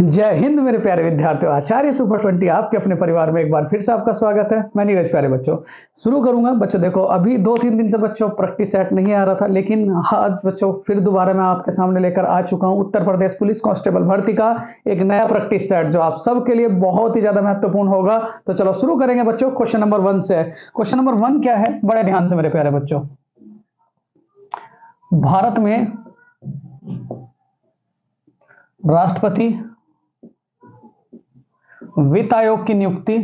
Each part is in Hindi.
जय हिंद मेरे प्यारे विद्यार्थियों। आचार्य सुपर 20 आपके अपने परिवार में एक बार फिर से आपका स्वागत है। मैं नीरज। प्यारे बच्चों, शुरू करूंगा। बच्चों देखो, अभी 2-3 दिन से बच्चों प्रैक्टिस सेट नहीं आ रहा था, लेकिन आज बच्चों फिर दोबारा मैं आपके सामने लेकर आ चुका हूं उत्तर प्रदेश पुलिस कांस्टेबल भर्ती का एक नया प्रैक्टिस सेट, जो आप सबके लिए बहुत ही ज्यादा महत्वपूर्ण होगा। तो चलो शुरू करेंगे बच्चों क्वेश्चन नंबर 1 से। क्वेश्चन नंबर 1 क्या है, बड़े ध्यान से मेरे प्यारे बच्चों। भारत में राष्ट्रपति वित्त आयोग की नियुक्ति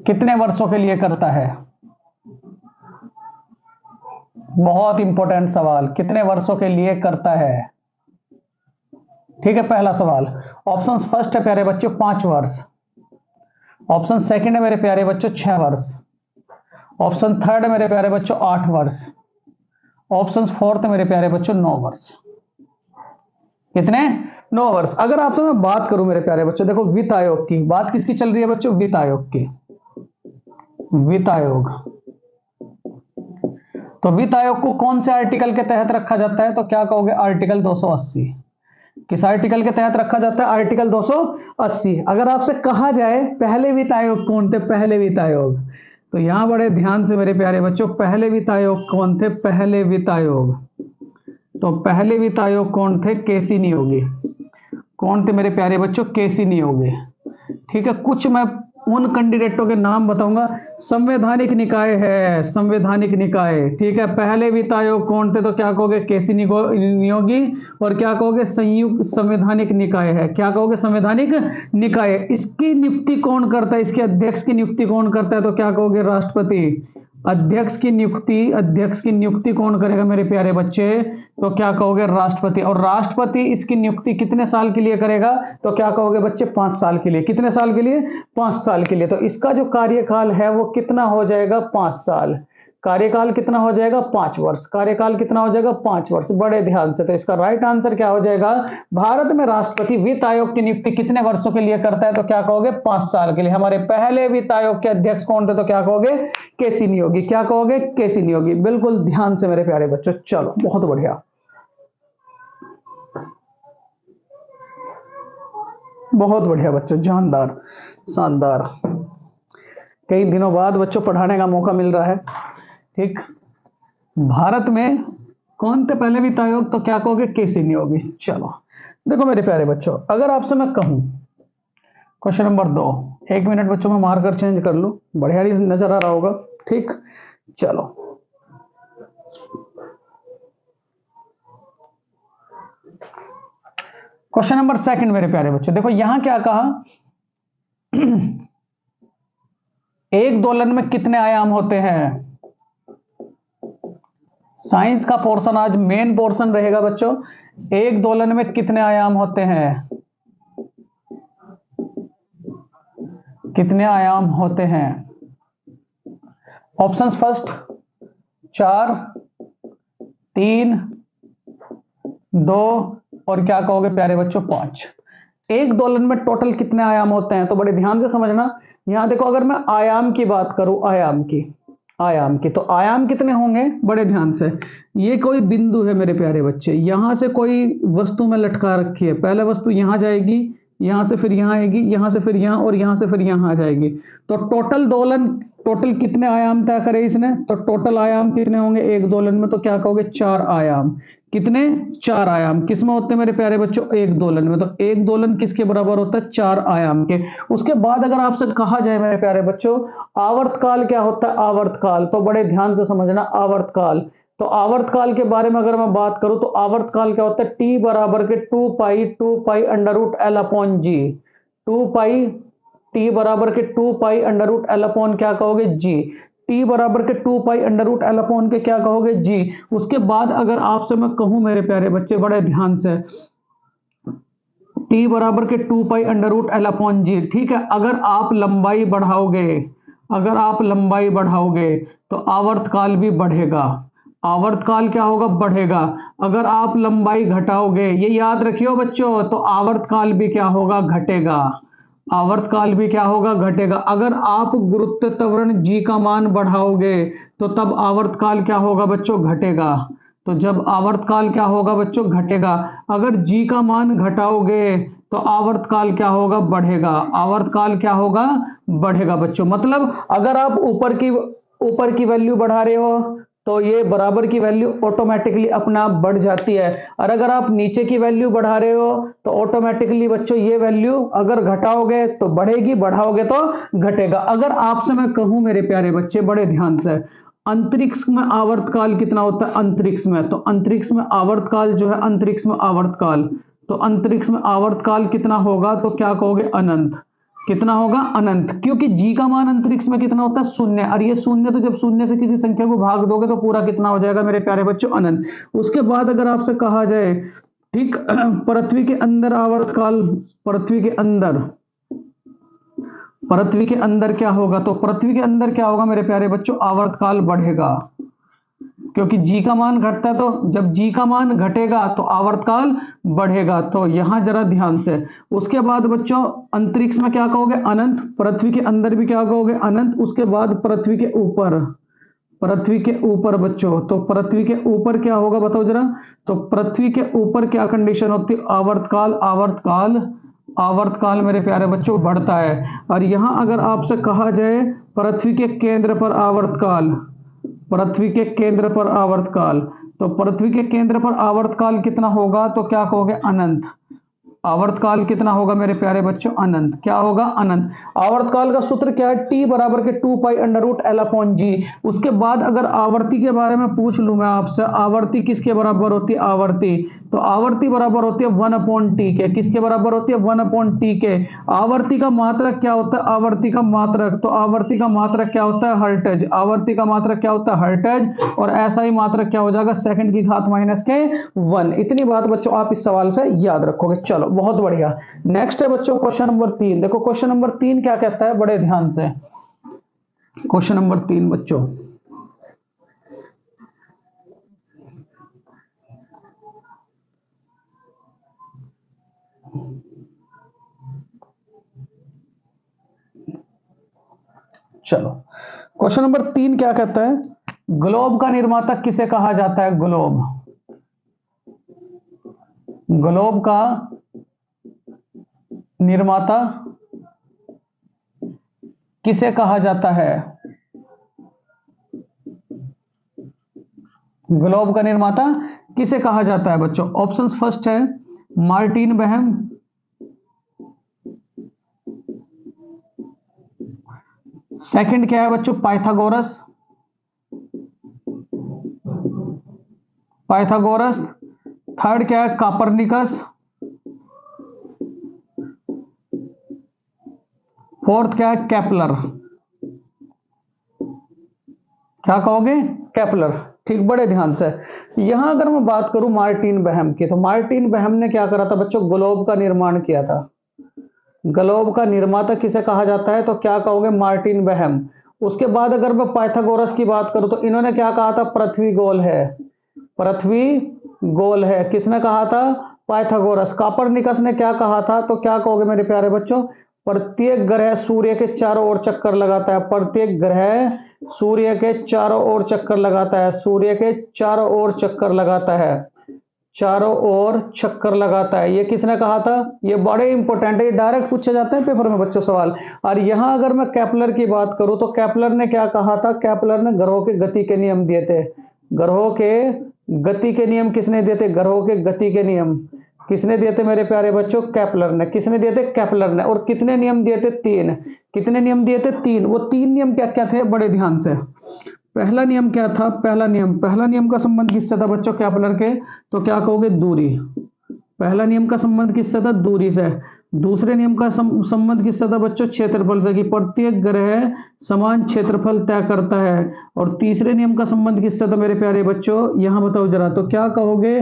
कितने वर्षों के लिए करता है? बहुत इंपॉर्टेंट सवाल, कितने वर्षों के लिए करता है? ठीक है, पहला सवाल। ऑप्शन फर्स्ट है प्यारे बच्चों 5 वर्ष, ऑप्शन सेकंड है मेरे प्यारे बच्चों 6 वर्ष, ऑप्शन थर्ड है मेरे प्यारे बच्चों 8 वर्ष, ऑप्शन फोर्थ है मेरे प्यारे बच्चों 9 वर्ष। कितने? 9 वर्ष। अगर आपसे मैं बात करूं मेरे प्यारे बच्चों, देखो वित्त आयोग की बात किसकी चल रही है बच्चों? वित्त आयोग की। वित्त आयोग, तो वित्त आयोग को कौन से आर्टिकल के तहत रखा जाता है? तो क्या कहोगे? आर्टिकल 280। किस आर्टिकल के तहत रखा जाता है? आर्टिकल 280। अगर आपसे कहा जाए पहले वित्त आयोग कौन थे? पहले वित्त आयोग, तो यहां बड़े ध्यान से मेरे प्यारे बच्चों, पहले वित्त आयोग कौन थे? पहले वित्त आयोग, तो पहले वित्त आयोग कौन थे? केसी नियोगी। कौन थे मेरे प्यारे बच्चों? केसी नियोगी। ठीक है, कुछ मैं उन कैंडिडेटों के नाम बताऊंगा। संवैधानिक निकाय है, संवैधानिक निकाय। ठीक है, पहले वित्त आयोग कौन थे? तो क्या कहोगे? केसी नियोगी। और क्या कहोगे? संयुक्त संवैधानिक निकाय है। क्या कहोगे? संवैधानिक निकाय। इसकी नियुक्ति कौन करता है? इसके अध्यक्ष की नियुक्ति कौन करता है? तो क्या कहोगे? राष्ट्रपति। अध्यक्ष की नियुक्ति कौन करेगा मेरे प्यारे बच्चे? तो क्या कहोगे? राष्ट्रपति। और राष्ट्रपति इसकी नियुक्ति कितने साल के लिए करेगा? तो क्या कहोगे बच्चे? 5 साल के लिए। कितने साल के लिए? 5 साल के लिए। तो इसका जो कार्यकाल है वो कितना हो जाएगा? 5 साल। कार्यकाल कितना हो जाएगा? 5 वर्ष। कार्यकाल कितना हो जाएगा? 5 वर्ष। बड़े ध्यान से, तो इसका राइट आंसर क्या हो जाएगा? भारत में राष्ट्रपति वित्त आयोग की नियुक्ति कितने वर्षों के लिए करता है? तो क्या कहोगे? 5 साल के लिए। हमारे पहले वित्त आयोग के अध्यक्ष कौन थे? तो क्या कहोगे? केसी नियोगी। क्या कहोगे? केसी नियोगी। बिल्कुल ध्यान से मेरे प्यारे बच्चों। चलो, बहुत बढ़िया, बहुत बढ़िया बच्चों, जानदार, शानदार। कई दिनों बाद बच्चों पढ़ाने का मौका मिल रहा है। ठीक, भारत में कौन थे पहले वित्त आयोग? तो क्या कहोगे? केसी नियोगी। चलो देखो मेरे प्यारे बच्चों, अगर आपसे मैं कहूं क्वेश्चन नंबर 2, 1 मिनट बच्चों में मार्कर चेंज कर लूं, बढ़िया नजर आ रहा होगा। ठीक, चलो क्वेश्चन नंबर 2 मेरे प्यारे बच्चों, देखो यहां क्या कहा। एक दोलन में कितने आयाम होते हैं? साइंस का पोर्शन आज मेन पोर्शन रहेगा बच्चों। एक दोलन में कितने आयाम होते हैं? कितने आयाम होते हैं? ऑप्शंस फर्स्ट 4, 3, 2 और क्या कहोगे प्यारे बच्चों? 5। एक दोलन में टोटल कितने आयाम होते हैं? तो बड़े ध्यान से समझना। यहां देखो, अगर मैं आयाम की बात करूं, आयाम की तो आयाम कितने होंगे? बड़े ध्यान से, ये कोई बिंदु है मेरे प्यारे बच्चे, यहां से कोई वस्तु में लटका रखी है। पहले वस्तु यहां जाएगी, यहां से फिर यहां आएगी, यहां से फिर यहां और यहां से फिर यहां आ जाएगी। तो टोटल दोलन, टोटल कितने आयाम तय करे इसने? तो टोटल आयाम कितने होंगे एक दोलन में? तो क्या कहोगे? 4 आयाम। कितने? 4 आयाम। किसमें होते हैं मेरे प्यारे बच्चों? एक दोलन में। तो एक दोलन किसके बराबर होता है? 4 आयाम के। उसके बाद अगर आपसे कहा जाए मेरे प्यारे बच्चों आवर्तकाल क्या होता है? आवर्तकाल, तो बड़े ध्यान से समझना। आवर्तकाल, तो आवर्तकाल के बारे में अगर मैं बात करूं तो आवर्तकाल क्या होता है? टी बराबर के 2 pi under root L upon G. 2 pi, T बराबर के 2 pi under root L upon क्या कहोगे? जी। टी बराबर के 2 pi under root L upon के क्या कहोगे? जी। उसके बाद अगर आपसे मैं कहूं मेरे प्यारे बच्चे, बड़े ध्यान से, टी बराबर के 2 pi under root L upon G. ठीक है, अगर आप लंबाई बढ़ाओगे, अगर आप लंबाई बढ़ाओगे तो आवर्तकाल भी बढ़ेगा। आवर्तकाल क्या होगा? बढ़ेगा। अगर आप लंबाई घटाओगे, ये याद रखियो बच्चों, तो आवर्तकाल भी क्या होगा? घटेगा। आवर्तकाल भी क्या होगा, घटेगा। अगर आप गुरुत्व त्वरण g का मान बढ़ाओगे तो तब आवर्तकाल क्या होगा बच्चों, घटेगा। तो जब आवर्तकाल क्या होगा बच्चों, घटेगा। अगर g का मान घटाओगे तो आवर्तकाल क्या होगा, बढ़ेगा। आवर्तकाल क्या होगा, बढ़ेगा बच्चों। मतलब अगर आप ऊपर की वैल्यू बढ़ा रहे हो तो ये बराबर की वैल्यू ऑटोमेटिकली अपना आप बढ़ जाती है, और अगर आप नीचे की वैल्यू बढ़ा रहे हो तो ऑटोमेटिकली बच्चों ये वैल्यू अगर घटाओगे तो बढ़ेगी, बढ़ाओगे तो घटेगा। अगर आपसे मैं कहूं मेरे प्यारे बच्चे बड़े ध्यान से, अंतरिक्ष में आवर्तकाल कितना होता है, अंतरिक्ष में, तो अंतरिक्ष में आवर्तकाल जो है, अंतरिक्ष में आवर्तकाल, तो अंतरिक्ष में आवर्तकाल कितना होगा, तो क्या कहोगे, अनंत। कितना होगा, अनंत। क्योंकि जी का मान अंतरिक्ष में कितना होता है, शून्य, और ये शून्य, तो जब शून्य से किसी संख्या को भाग दोगे तो पूरा कितना हो जाएगा मेरे प्यारे बच्चों, अनंत। उसके बाद अगर आपसे कहा जाए, ठीक, पृथ्वी के अंदर आवर्तकाल, पृथ्वी के अंदर क्या होगा, तो पृथ्वी के अंदर क्या होगा मेरे प्यारे बच्चों, आवर्तकाल बढ़ेगा। क्योंकि जी का मान घटता है, तो जब जी का मान घटेगा तो आवर्तकाल बढ़ेगा। तो यहां जरा ध्यान से। उसके बाद बच्चों अंतरिक्ष में क्या कहोगे, अनंत। पृथ्वी के अंदर भी क्या कहोगे, अनंत। उसके बाद पृथ्वी के ऊपर, बच्चों, तो पृथ्वी के ऊपर क्या होगा बताओ जरा। तो पृथ्वी के ऊपर क्या कंडीशन होती है, आवर्तकाल मेरे प्यारे बच्चों बढ़ता है। और यहां अगर आपसे कहा जाए पृथ्वी के केंद्र पर आवर्तकाल, तो पृथ्वी के केंद्र पर आवर्तकाल कितना होगा, तो क्या कहोगे, अनंत। आवर्तकाल कितना होगा मेरे प्यारे बच्चों, अनंत। क्या होगा, अनंत। आवर्तकाल का सूत्र क्या है, टी बराबर के 2 pi under root L upon G. उसके बाद अगर आवर्ती के बारे में पूछ लूं मैं आपसे, आवर्ती किसके बराबर होती है, आवर्ती, तो आवर्ती बराबर होती है 1 अपॉन टी के। किसके बराबर होती है, 1 अपॉन टी के। आवर्ती का मात्रक क्या होता है, आवर्ती का मात्रक, तो आवर्ती का मात्रक क्या होता है, हर्ट्ज। आवर्ती का मात्रक क्या होता है, हर्ट्ज। और ऐसा ही मात्रक क्या हो जाएगा, सेकंड की घात माइनस के 1। इतनी बात बच्चों आप इस सवाल से याद रखोगे। चलो बहुत बढ़िया। नेक्स्ट है बच्चों क्वेश्चन नंबर 3। देखो क्वेश्चन नंबर 3 क्या कहता है, बड़े ध्यान से। क्वेश्चन नंबर 3 बच्चों, चलो क्वेश्चन नंबर 3 क्या कहता है, ग्लोब का निर्माता किसे कहा जाता है, ग्लोब का निर्माता किसे कहा जाता है, ग्लोब का निर्माता किसे कहा जाता है बच्चों। ऑप्शंस फर्स्ट है मार्टिन बेहम, सेकंड क्या है बच्चों, पाइथागोरस, थर्ड क्या है, कापरनिकस, फोर्थ क्या है, केपलर। क्या कहोगे, केपलर। ठीक, बड़े ध्यान से। यहां अगर मैं बात करूं मार्टिन बेहम की, तो मार्टिन बेहम ने क्या करा था बच्चों, ग्लोब का निर्माण किया था। ग्लोब का निर्माता किसे कहा जाता है, तो क्या कहोगे, मार्टिन बेहम। उसके बाद अगर मैं पाइथागोरस की बात करूं तो इन्होंने क्या कहा था, पृथ्वी गोल है। किसने कहा था, पाइथागोरस। कापरनिकस ने क्या कहा था, तो क्या कहोगे मेरे प्यारे बच्चों, प्रत्येक ग्रह सूर्य के चारों ओर चक्कर लगाता है। प्रत्येक ग्रह सूर्य के चारों ओर चक्कर लगाता है, सूर्य के चारों ओर चक्कर लगाता है, चारों ओर चक्कर लगाता है। ये किसने कहा था, ये बड़े इंपॉर्टेंट है, ये डायरेक्ट पूछे जाते हैं पेपर में बच्चों सवाल। और यहां अगर मैं केपलर की बात करूं तो केपलर ने क्या कहा था, केपलर ने ग्रहों के गति के नियम दिए थे। ग्रहों के गति के नियम किसने दिए थे, ग्रहों के गति के नियम किसने दिए थे मेरे प्यारे बच्चों, केपलर ने। किसने दिए थे, केपलर ने। और कितने नियम दिए थे, 3। कितने नियम दिए थे, 3। वो 3 नियम क्या क्या थे, बड़े ध्यान से। पहला नियम क्या था, पहला नियम का संबंध किससे था बच्चों, केपलर के, तो क्या कहोगे, दूरी। पहला नियम का संबंध किससे था, दूरी से। दूसरे नियम का संबंध किससे था बच्चों, क्षेत्रफल से, कि प्रत्येक ग्रह समान क्षेत्रफल तय करता है। और तीसरे नियम का संबंध किससे था मेरे प्यारे बच्चों, यहां बताओ जरा, तो क्या कहोगे,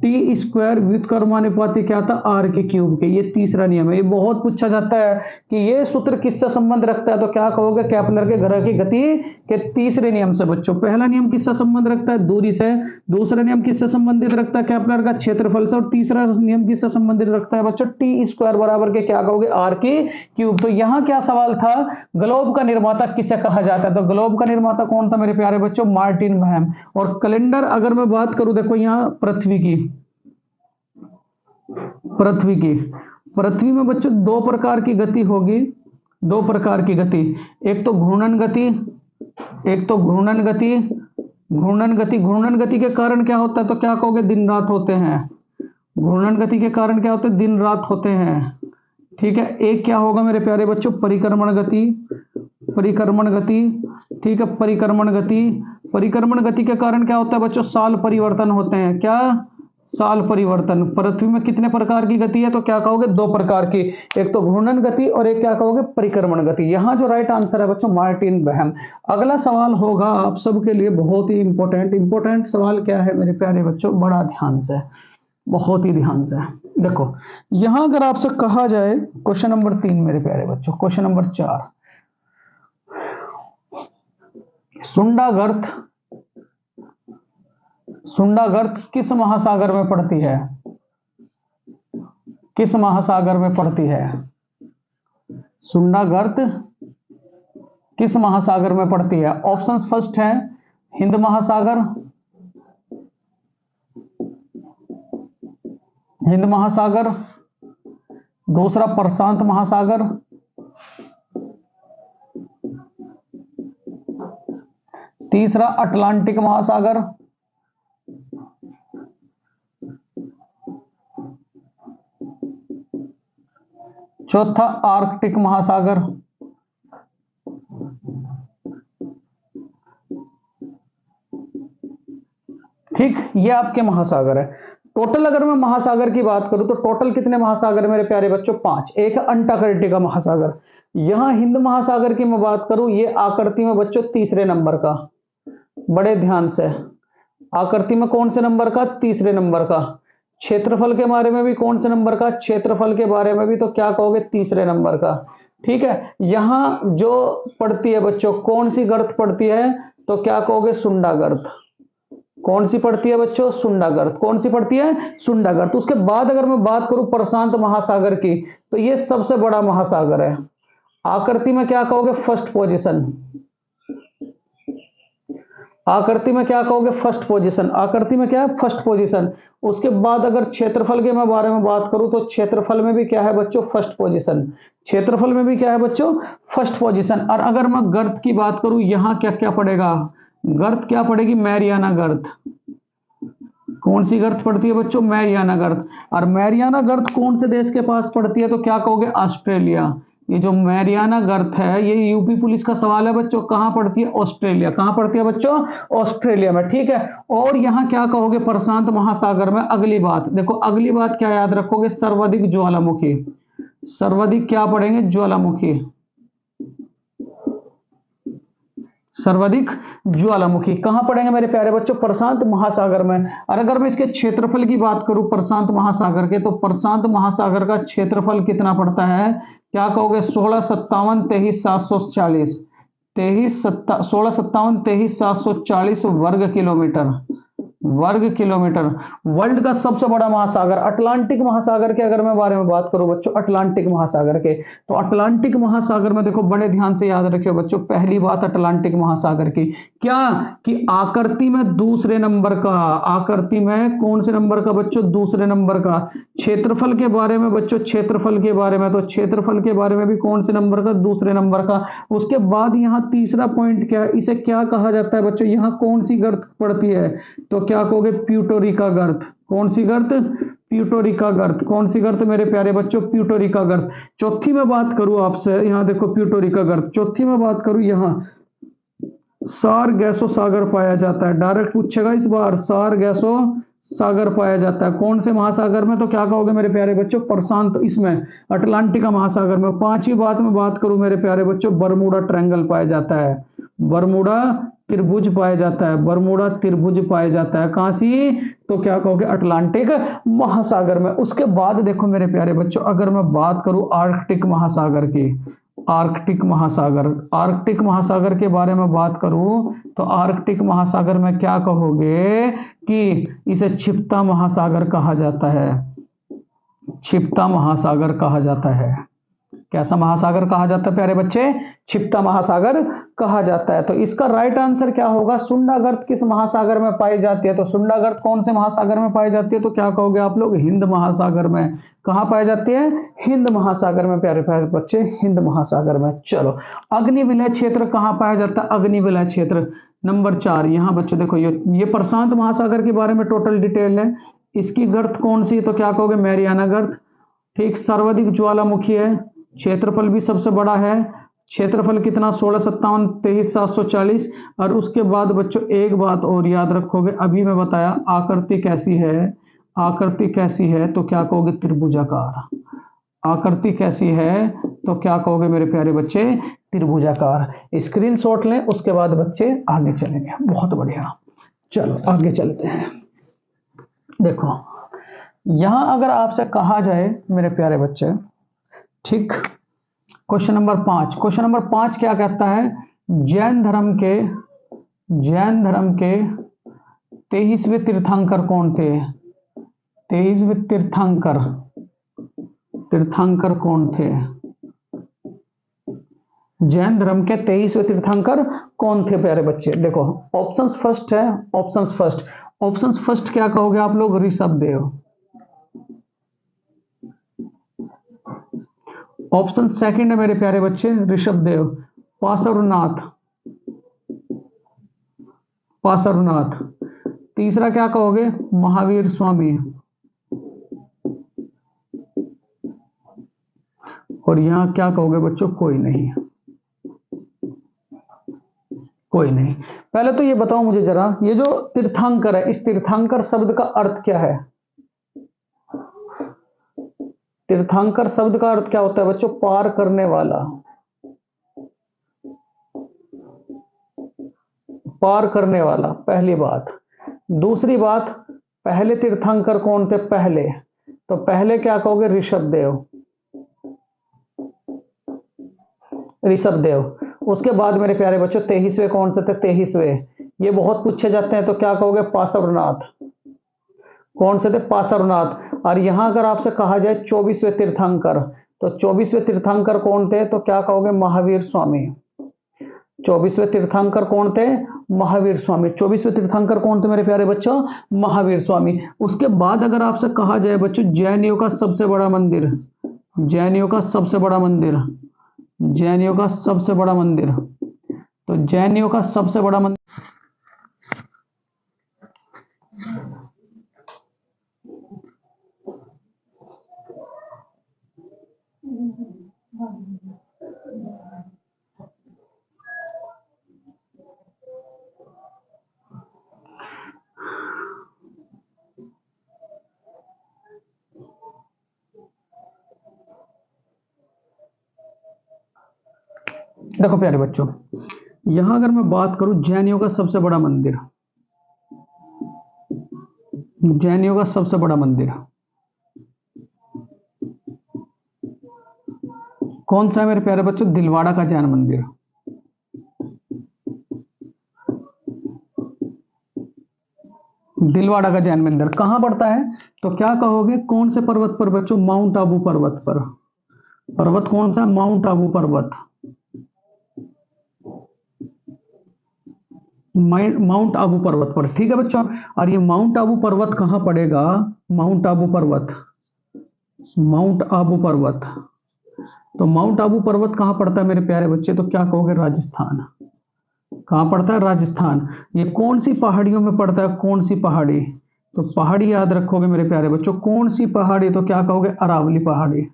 टी स्क्वायर व्युत्क्रमानुपाती क्या था, आर के क्यूब के। ये तीसरा नियम है। ये बहुत पूछा जाता है कि ये सूत्र किससे संबंध रखता है, तो क्या कहोगे, केपलर के ग्रह की गति के तीसरे नियम से। बच्चों पहला नियम किससे संबंध रखता है, दूरी से। दूसरा नियम किससे संबंधित रखता है, केपलर का क्षेत्रफल से। और तीसरा नियम किससे संबंधित रखता है बच्चों, टी स्क्वायर बराबर के क्या कहोगे, आर की क्यूब। तो यहां क्या सवाल था, ग्लोब का निर्माता किसे कहा जाता है, तो ग्लोब का निर्माता कौन था मेरे प्यारे बच्चों, मार्टिन बहम। और कैलेंडर अगर मैं बात करूं, देखो यहां पृथ्वी में बच्चों दो प्रकार की गति होगी, दो प्रकार की गति। एक तो घूर्णन गति, एक तो घूर्णन गति। घूर्णन गति के कारण क्या होता है, तो क्या कहोगे, दिन रात होते हैं। घूर्णन गति के कारण क्या होते हैं, दिन रात होते हैं। ठीक है। एक क्या होगा मेरे प्यारे बच्चों, परिक्रमण गति। ठीक है, परिक्रमण गति के कारण क्या होता है बच्चों, साल परिवर्तन होते हैं। क्या, साल परिवर्तन। पृथ्वी में कितने प्रकार की गति है, तो क्या कहोगे, दो प्रकार की। एक तो घूर्णन गति और एक क्या कहोगे, परिक्रमण गति। यहां जो राइट आंसर है बच्चों, मार्टिन बहम। अगला सवाल होगा आप सबके लिए बहुत ही इंपॉर्टेंट सवाल। क्या है मेरे प्यारे बच्चों, बड़ा ध्यान से, बहुत ही ध्यान से देखो। यहां अगर आपसे कहा जाए क्वेश्चन नंबर 3 मेरे प्यारे बच्चों, क्वेश्चन नंबर 4, सुंडागर्त किस महासागर में पड़ती है, किस महासागर में पड़ती है। सुंडागर्त किस महासागर में पड़ती है। ऑप्शंस फर्स्ट है हिंद महासागर, दूसरा प्रशांत महासागर, तीसरा अटलांटिक महासागर, चौथा आर्कटिक महासागर। ठीक, ये आपके महासागर है। टोटल अगर मैं महासागर की बात करूं तो टोटल कितने महासागर मेरे प्यारे बच्चों, 5। एक अंटार्कटिका महासागर। यहां हिंद महासागर की मैं बात करूं, ये आकृति में बच्चों तीसरे नंबर का, बड़े ध्यान से, आकृति में कौन से नंबर का, तीसरे नंबर का। क्षेत्रफल के बारे में भी कौन से नंबर का, क्षेत्रफल के बारे में भी तो क्या कहोगे, तीसरे नंबर का। ठीक है। यहां जो पड़ती है बच्चों, कौन सी गर्त पड़ती है, तो क्या कहोगे, सुंडागर्त। कौन सी पड़ती है बच्चों, सुंडागर्त। कौन सी पड़ती है, सुंडागर्त। उसके बाद अगर मैं बात करूं प्रशांत महासागर की, तो ये सबसे बड़ा महासागर है। आकृति में क्या कहोगे, फर्स्ट पोजीशन। आकृति में क्या कहोगे, फर्स्ट पोजीशन। आकृति में क्या है, फर्स्ट पोजीशन। उसके बाद अगर क्षेत्रफल के बारे में बात करूं, तो क्षेत्रफल में भी क्या है बच्चों, फर्स्ट पोजीशन। क्षेत्रफल में भी क्या है बच्चों, फर्स्ट पोजीशन। और अगर मैं गर्त की बात करूं, यहां क्या क्या पड़ेगा, गर्त क्या पड़ेगी, मैरियाना गर्त। कौन सी गर्त पड़ती है बच्चों, मैरियाना गर्त। और मैरियाना गर्त कौन से देश के पास पड़ती है, तो क्या कहोगे, ऑस्ट्रेलिया। ये जो मैरियाना गर्त है, ये यूपी पुलिस का सवाल है बच्चों, कहां पड़ती है, ऑस्ट्रेलिया। कहां पड़ती है बच्चों, ऑस्ट्रेलिया में। ठीक है। और यहां क्या कहोगे, प्रशांत महासागर में। अगली बात देखो, अगली बात क्या याद रखोगे, सर्वाधिक ज्वालामुखी। सर्वाधिक क्या पढ़ेंगे, ज्वालामुखी। सर्वाधिक ज्वालामुखी कहां पड़ेंगे मेरे प्यारे बच्चों, प्रशांत महासागर में। और अगर मैं इसके क्षेत्रफल की बात करूं प्रशांत महासागर के, तो प्रशांत महासागर का क्षेत्रफल कितना पड़ता है, क्या कहोगे, 1657 23 740 वर्ग किलोमीटर। वर्ल्ड का सबसे बड़ा महासागर, अटलांटिक महासागर के अगर मैं बारे में बात करूं बच्चों, अटलांटिक महासागर के, तो अटलांटिक महासागर में देखो, बड़े ध्यान से याद रखियो बच्चों, पहली बात अटलांटिक महासागर की क्या, कि आकृति में दूसरे नंबर का। आकृति में कौन से नंबर का बच्चों, दूसरे नंबर का। क्षेत्रफल के बारे में बच्चों, क्षेत्रफल के बारे में, तो क्षेत्रफल के बारे में भी कौन से नंबर का, दूसरे नंबर का। उसके बाद यहां तीसरा पॉइंट क्या है, इसे क्या कहा जाता है बच्चों, यहां कौन सी गर्त पड़ती है, तो क्या कहोगे, प्यूटोरिका गर्त। कौन सी गर्त, प्यूटोरिका गर्त। कौन सी गर्त मेरे प्यारे बच्चों, प्यूटोरिका गर्त। चौथी में बात करूं आपसे, यहां देखो प्यूटोरिका गर्त। चौथी में बात करूं, यहां सार गैसो सागर पाया जाता है। डायरेक्ट पूछेगा इस बार, सार गैसो सागर पाया जाता है कौन से महासागर में, तो क्या कहोगे मेरे प्यारे बच्चों, प्रशांत, इसमें अटलांटिक महासागर में। पांचवी बात में बात करूं मेरे प्यारे बच्चों, बरमूडा ट्रायंगल पाया जाता है। बरमूडा त्रिभुज पाया जाता है, बरमूडा त्रिभुज पाया जाता है। कहां सी? तो क्या कहोगे अटलांटिक महासागर में। उसके बाद देखो मेरे प्यारे बच्चों, अगर मैं बात करूं आर्कटिक महासागर की, आर्कटिक महासागर, आर्कटिक महासागर के बारे में बात करूं तो आर्कटिक महासागर में क्या कहोगे कि इसे छिपता महासागर कहा जाता है, छिपता महासागर कहा जाता है। कैसा महासागर कहा जाता है प्यारे बच्चे? छिपता महासागर कहा जाता है। तो इसका राइट आंसर क्या होगा? सुंडागर्त किस महासागर में पाई जाती है? तो सुंडागर्त कौन से महासागर में पाई जाती है? तो क्या कहोगे आप लोग? हिंद महासागर में। कहां पाई जाती है? हिंद महासागर में प्यारे प्यारे बच्चे, हिंद महासागर में। चलो, अग्निविलय क्षेत्र कहां पाया जाता है? अग्निविलय क्षेत्र नंबर 4। यहां बच्चों देखो, ये प्रशांत महासागर के बारे में टोटल डिटेल है। इसकी गर्त कौन सी? तो क्या कहोगे? मैरियाना गर्त। ठीक, सर्वाधिक ज्वालामुखी है, क्षेत्रफल भी सबसे बड़ा है। क्षेत्रफल कितना? 1657, 23,740। और उसके बाद बच्चों एक बात और याद रखोगे, अभी मैं बताया आकृति कैसी है, आकृति कैसी है तो क्या कहोगे? त्रिभुजाकार। आकृति कैसी है तो क्या कहोगे मेरे प्यारे बच्चे? त्रिभुजाकार। स्क्रीनशॉट लें, उसके बाद बच्चे आगे चलेंगे। बहुत बढ़िया, चलो आगे चलते हैं। देखो यहां अगर आपसे कहा जाए मेरे प्यारे बच्चे, ठीक, क्वेश्चन नंबर 5, क्वेश्चन नंबर 5 क्या कहता है? जैन धर्म के 23वें तीर्थंकर कौन थे? 23वें तीर्थंकर कौन थे? जैन धर्म के 23वें तीर्थंकर कौन थे प्यारे बच्चे? देखो ऑप्शंस फर्स्ट है, ऑप्शंस फर्स्ट क्या कहोगे आप लोग? ऋषभदेव। ऑप्शन सेकंड है मेरे प्यारे बच्चे ऋषभदेव। पार्श्वनाथ। तीसरा क्या कहोगे? महावीर स्वामी। और यहां क्या कहोगे बच्चों? कोई नहीं, कोई नहीं। पहले तो ये बताओ मुझे जरा, ये जो तीर्थंकर है, इस तीर्थंकर शब्द का अर्थ क्या है? तीर्थंकर शब्द का अर्थ क्या होता है बच्चों? पार करने वाला, पार करने वाला, पहली बात। दूसरी बात, पहले तीर्थंकर कौन थे? पहले, तो पहले क्या कहोगे? ऋषभदेव, ऋषभदेव। उसके बाद मेरे प्यारे बच्चों 23वें कौन से थे? 23वें, ये बहुत पूछे जाते हैं, तो क्या कहोगे? पार्श्वनाथ। कौन से थे? पार्श्वनाथ। और यहां अगर आपसे कहा जाए 24वें तीर्थंकर, तो 24वें तीर्थंकर कौन थे? तो क्या कहोगे? महावीर स्वामी। 24वें तीर्थंकर कौन थे? महावीर स्वामी। 24वें तीर्थंकर कौन थे मेरे प्यारे बच्चों? महावीर स्वामी। उसके बाद अगर आपसे कहा जाए बच्चों जैनियों का सबसे बड़ा मंदिर, जैनियों का सबसे बड़ा मंदिर, जैनियों का सबसे बड़ा मंदिर, तो जैनियों का सबसे बड़ा मंदिर देखो प्यारे बच्चों, यहां अगर मैं बात करूं जैनियों का सबसे बड़ा मंदिर, जैनियों का सबसे बड़ा मंदिर कौन सा है मेरे प्यारे बच्चों? दिलवाड़ा का जैन मंदिर। दिलवाड़ा का जैन मंदिर कहां पड़ता है? तो क्या कहोगे? कौन से पर्वत पर बच्चों? माउंट आबू पर्वत पर। पर्वत कौन सा? माउंट आबू पर्वत। माउंट आबू पर्वत पर, ठीक है बच्चों। और ये माउंट आबू पर्वत कहां पड़ेगा? माउंट आबू पर्वत, माउंट आबू पर्वत। तो माउंट आबू पर्वत कहां पड़ता है मेरे प्यारे बच्चे? तो क्या कहोगे? राजस्थान। कहां पड़ता है? राजस्थान। ये कौन सी पहाड़ियों में पड़ता है? कौन सी पहाड़ी? तो पहाड़ी याद रखोगे मेरे प्यारे बच्चों, कौन सी पहाड़ी? तो क्या कहोगे? अरावली पहाड़ी,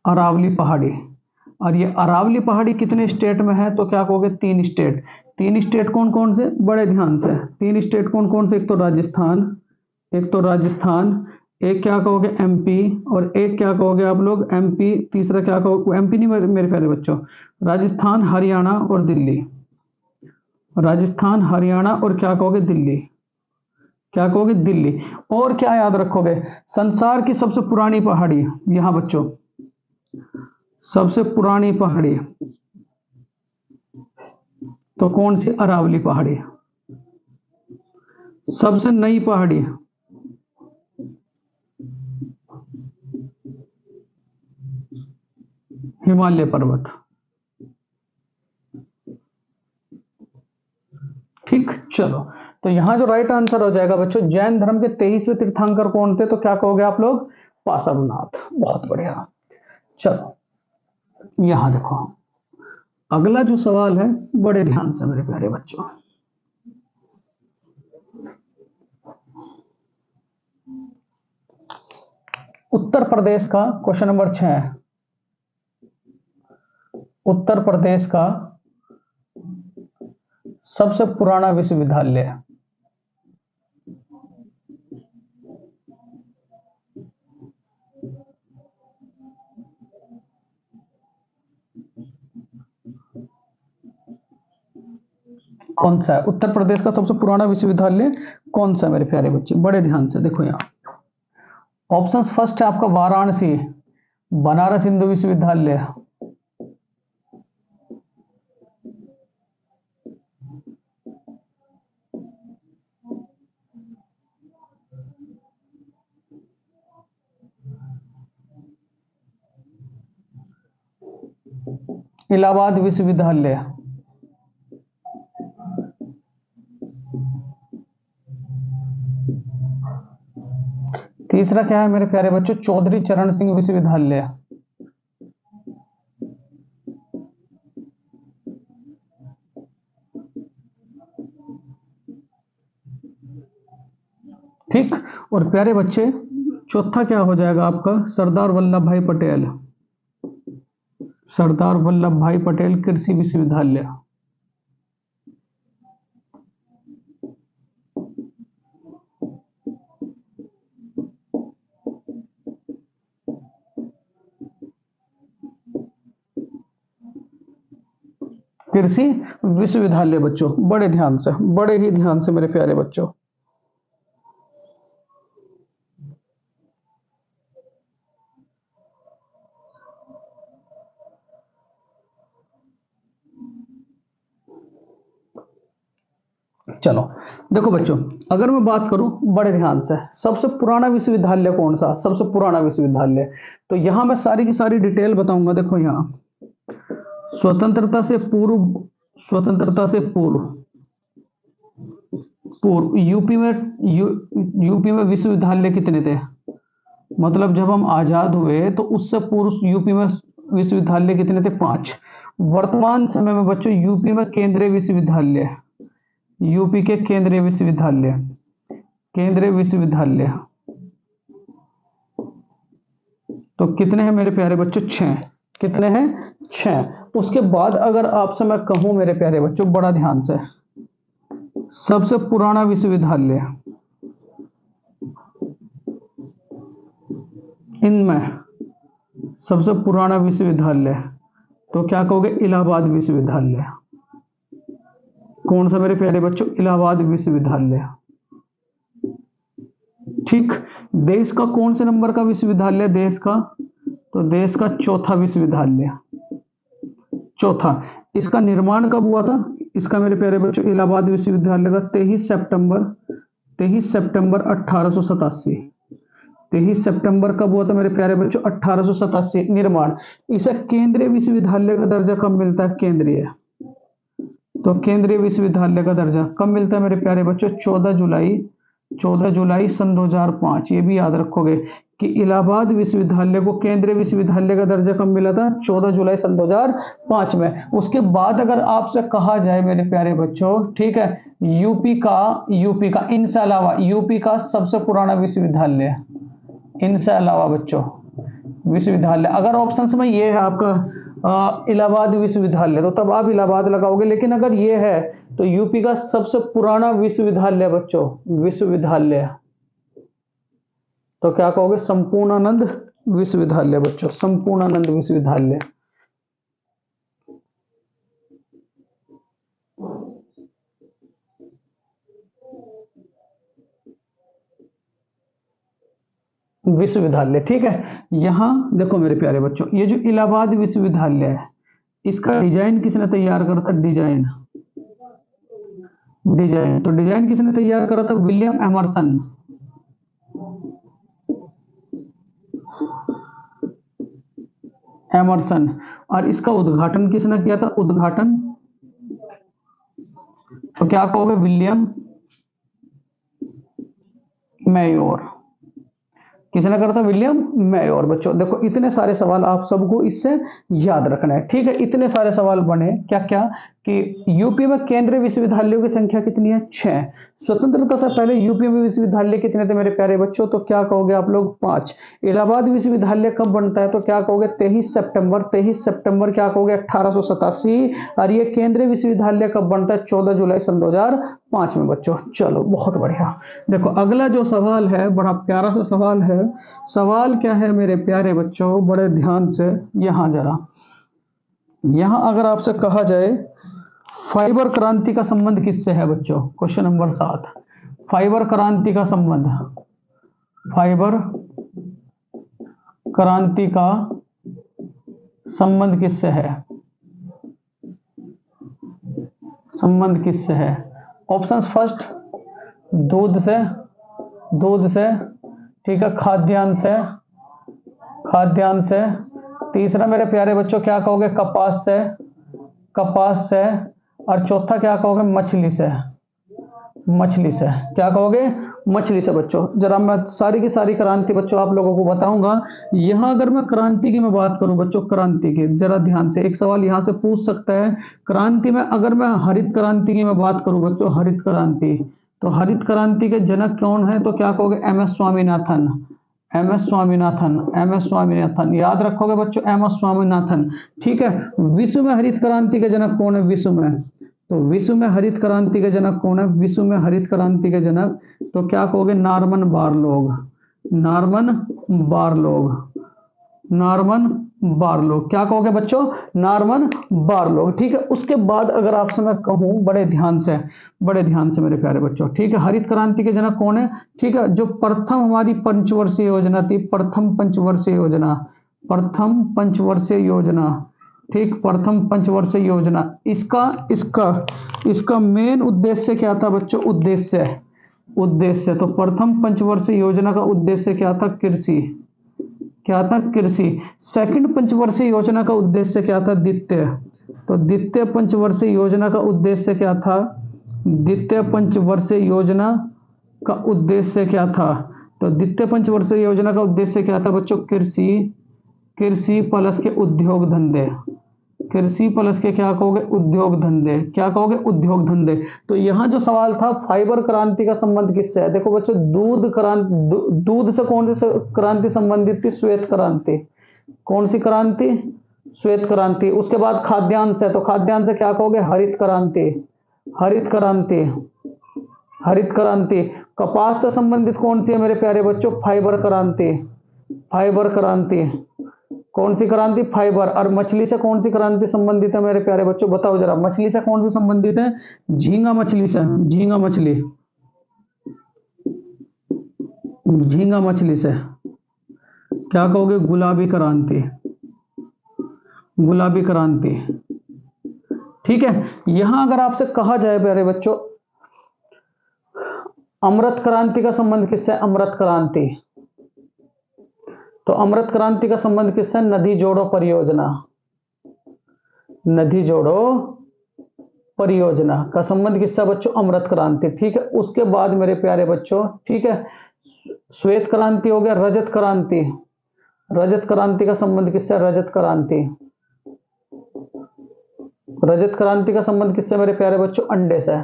अरावली पहाड़ी। और ये अरावली पहाड़ी कितने स्टेट में है? तो क्या कहोगे? 3 स्टेट। 3 स्टेट कौन कौन से? बड़े ध्यान से, 3 स्टेट कौन कौन से? एक तो राजस्थान, एक तो राजस्थान, एक क्या कहोगे? एमपी, और एक क्या कहोगे आप लोग? एमपी। तीसरा क्या कहोगे? एमपी नहीं मेरे प्यारे बच्चों, राजस्थान, हरियाणा और दिल्ली। राजस्थान, हरियाणा और क्या कहोगे, दिल्ली। क्या कहोगे, दिल्ली। और क्या याद रखोगे, संसार की सबसे पुरानी पहाड़ी, यहां बच्चों सबसे पुरानी पहाड़ी तो कौन सी, अरावली पहाड़ी। सबसे नई पहाड़ी, हिमालय पर्वत। ठीक, चलो तो यहां जो राइट आंसर हो जाएगा बच्चों, जैन धर्म के 23वें तीर्थंकर कौन थे, तो क्या कहोगे आप लोग, पार्श्वनाथ। बहुत बढ़िया। चलो यहां देखो, अगला जो सवाल है, बड़े ध्यान से मेरे प्यारे बच्चों, उत्तर प्रदेश का क्वेश्चन नंबर 6 है। उत्तर प्रदेश का सबसे पुराना विश्वविद्यालय, कौन सा है। उत्तर प्रदेश का सबसे पुराना विश्वविद्यालय कौन सा है मेरे प्यारे बच्चे, बड़े ध्यान से देखो यहाँ। ऑप्शंस, फर्स्ट है आपका वाराणसी, बनारस हिंदू विश्वविद्यालय। इलाहाबाद विश्वविद्यालय। तीसरा क्या है मेरे प्यारे बच्चों, चौधरी चरण सिंह विश्वविद्यालय। ठीक, और प्यारे बच्चे चौथा क्या हो जाएगा आपका, सरदार वल्लभ भाई पटेल। सरदार वल्लभ भाई पटेल कृषि विश्वविद्यालय। कृषि विश्वविद्यालय बच्चों, बड़े ध्यान से, बड़े ही ध्यान से मेरे प्यारे बच्चों। चलो देखो बच्चों, अगर मैं बात करूं बड़े ध्यान से, सबसे पुराना विश्वविद्यालय कौन सा, सबसे पुराना विश्वविद्यालय, तो यहां मैं सारी की सारी डिटेल बताऊंगा। देखो यहां, स्वतंत्रता से पूर्व, स्वतंत्रता से पूर्व, पूर्व यूपी में, यूपी में विश्वविद्यालय कितने थे, मतलब जब हम आजाद हुए तो उससे पूर्व यूपी में विश्वविद्यालय कितने थे, 5। वर्तमान समय में बच्चों यूपी में केंद्रीय विश्वविद्यालय, यूपी के केंद्रीय विश्वविद्यालय, केंद्रीय विश्वविद्यालय तो कितने हैं मेरे प्यारे बच्चों, 6। कितने हैं, 6। उसके बाद अगर आपसे मैं कहूं मेरे प्यारे बच्चों, बड़ा ध्यान से, सबसे पुराना विश्वविद्यालय इनमें, सबसे पुराना विश्वविद्यालय तो क्या कहोगे, इलाहाबाद विश्वविद्यालय। कौन सा मेरे प्यारे बच्चों, इलाहाबाद विश्वविद्यालय। ठीक, देश का कौन से नंबर का विश्वविद्यालय, देश का, तो देश का चौथा विश्वविद्यालय, चौथा। इसका निर्माण कब हुआ था, इसका मेरे प्यारे बच्चों, इलाहाबाद विश्वविद्यालय का 23 सितंबर, 23 सितंबर 1887। 23 सितंबर कब हुआ था मेरे प्यारे बच्चों, 1887 निर्माण। इसे केंद्रीय विश्वविद्यालय का दर्जा कब मिलता है, केंद्रीय, तो केंद्रीय विश्वविद्यालय का दर्जा कब मिलता है मेरे प्यारे बच्चों, 14 जुलाई, 14 जुलाई सन 2005। ये भी याद रखोगे कि इलाहाबाद विश्वविद्यालय को केंद्रीय विश्वविद्यालय का दर्जा कब मिला था, 14 जुलाई सन 2005 में। उसके बाद अगर आपसे कहा जाए मेरे प्यारे बच्चों, ठीक है, यूपी का इनसे अलावा यूपी का सबसे पुराना विश्वविद्यालय, इनसे अलावा बच्चों विश्वविद्यालय, अगर ऑप्शन में ये है आपका इलाहाबाद विश्वविद्यालय, तो तब आप इलाहाबाद लगाओगे। लेकिन अगर ये है तो यूपी का सबसे पुराना विश्वविद्यालय बच्चों, विश्वविद्यालय तो क्या कहोगे, संपूर्णानंद विश्वविद्यालय बच्चों, संपूर्णानंद विश्वविद्यालय। विश्वविद्यालय। ठीक है, यहां देखो मेरे प्यारे बच्चों, ये जो इलाहाबाद विश्वविद्यालय है, इसका डिजाइन किसने तैयार करा था? डिजाइन डिजाइन तो डिजाइन किसने तैयार करा था? William Emerson. एमर्सन। और इसका उद्घाटन किसने किया था? उद्घाटन तो क्या कहोगे? विलियम मेयोर। किसने करा था? विलियम मेयोर। बच्चों देखो, इतने सारे सवाल आप सबको इससे याद रखना है। ठीक है, इतने सारे सवाल बने क्या क्या कि यूपी में केंद्रीय विश्वविद्यालयों की संख्या कितनी है? 6। स्वतंत्रता से पहले यूपी में विश्वविद्यालय कितने थे मेरे प्यारे बच्चों? तो क्या कहोगे आप लोग? 5। इलाहाबाद विश्वविद्यालय कब बनता है? तो क्या कहोगे? 23 सितंबर। 23 सितंबर क्या कहोगे? 1887। और ये केंद्रीय विश्वविद्यालय कब बनता है? 14 जुलाई सन 2005 में। बच्चों चलो बहुत बढ़िया। देखो अगला जो सवाल है, बड़ा प्यारा सा सवाल है। सवाल क्या है मेरे प्यारे बच्चों? बड़े ध्यान से यहां जरा, यहां अगर आपसे कहा जाए फाइबर क्रांति का संबंध किससे है? बच्चों क्वेश्चन नंबर 7, फाइबर क्रांति का संबंध, फाइबर क्रांति का संबंध किससे है? संबंध किससे है? ऑप्शंस, फर्स्ट दूध से, दूध से, ठीक है, खाद्यान्न से, खाद्यान्न से। तीसरा मेरे प्यारे बच्चों क्या कहोगे? कपास से, कपास से। और चौथा क्या कहोगे? मछली से, मछली से। क्या कहोगे? मछली से। बच्चों जरा मैं सारी की सारी क्रांति बच्चों आप लोगों को बताऊंगा। यहां अगर मैं क्रांति की मैं बात करूं बच्चों, क्रांति की जरा ध्यान से, एक सवाल यहां से पूछ सकता है क्रांति में, अगर मैं हरित क्रांति की मैं बात करूं बच्चों, हरित क्रांति, तो हरित क्रांति के जनक कौन है? तो क्या कहोगे? M S Swaminathan. M S Swaminathan, M S Swaminathan याद रखोगे बच्चों, एम एस स्वामीनाथन। ठीक है, विश्व में हरित क्रांति के जनक कौन है? विश्व में, तो विश्व में हरित क्रांति के जनक कौन है? विश्व में हरित क्रांति के जनक तो क्या कहोगे? Norman Borlaug, Norman Borlaug, Norman Borlaug. क्या कहोगे बच्चों? Norman Borlaug. ठीक है, उसके बाद अगर आपसे मैं कहूं, बड़े ध्यान से, बड़े ध्यान से मेरे प्यारे बच्चों, ठीक है, हरित क्रांति के जनक कौन है? ठीक है, जो प्रथम हमारी पंचवर्षीय योजना थी, प्रथम पंचवर्षीय योजना, प्रथम पंचवर्षीय योजना, ठीक, प्रथम पंचवर्षीय योजना, इसका इसका इसका मेन उद्देश्य क्या था बच्चों? उद्देश्य, उद्देश्य तो प्रथम पंचवर्षीय योजना का उद्देश्य क्या था? कृषि, क्या था? कृषि। सेकंड पंचवर्षीय योजना का उद्देश्य क्या था? द्वितीय, तो द्वितीय पंचवर्षीय योजना का उद्देश्य क्या था? द्वितीय पंचवर्षीय योजना का उद्देश्य क्या था? तो द्वितीय पंचवर्षीय योजना का उद्देश्य क्या था बच्चों? कृषि, कृषि प्लस के उद्योग धंधे, कृषि प्लस के क्या कहोगे? उद्योग धंधे। क्या कहोगे? उद्योग धंधे। तो यहां जो सवाल था फाइबर क्रांति का संबंध किससे है? देखो बच्चों, दूध क्रांति, दूध से कौन सी क्रांति संबंधित थी? श्वेत क्रांति। कौन सी क्रांति? श्वेत क्रांति। उसके बाद खाद्यान्न से, तो खाद्यान्न से क्या कहोगे? हरित क्रांति, हरित क्रांति, हरित क्रांति। कपास से संबंधित कौन सी है मेरे प्यारे बच्चों? फाइबर क्रांति, फाइबर क्रांति। कौन सी क्रांति? फाइबर। और मछली से कौन सी क्रांति संबंधित है मेरे प्यारे बच्चों? बताओ जरा, मछली से कौन सी संबंधित है? झींगा मछली से, झींगा मछली, झींगा मछली से। क्या कहोगे? गुलाबी क्रांति, गुलाबी क्रांति। ठीक है, यहां अगर आपसे कहा जाए प्यारे बच्चों, अमृत क्रांति का संबंध किससे? अमृत क्रांति, तो अमृत क्रांति का संबंध किससे? नदी जोड़ो परियोजना, नदी जोड़ो परियोजना का संबंध किससे बच्चों? अमृत क्रांति। ठीक है, उसके बाद मेरे प्यारे बच्चों, ठीक है, श्वेत क्रांति हो गया, रजत क्रांति, रजत क्रांति का संबंध किससे? रजत क्रांति, रजत क्रांति का संबंध किससे मेरे प्यारे बच्चों? अंडे से,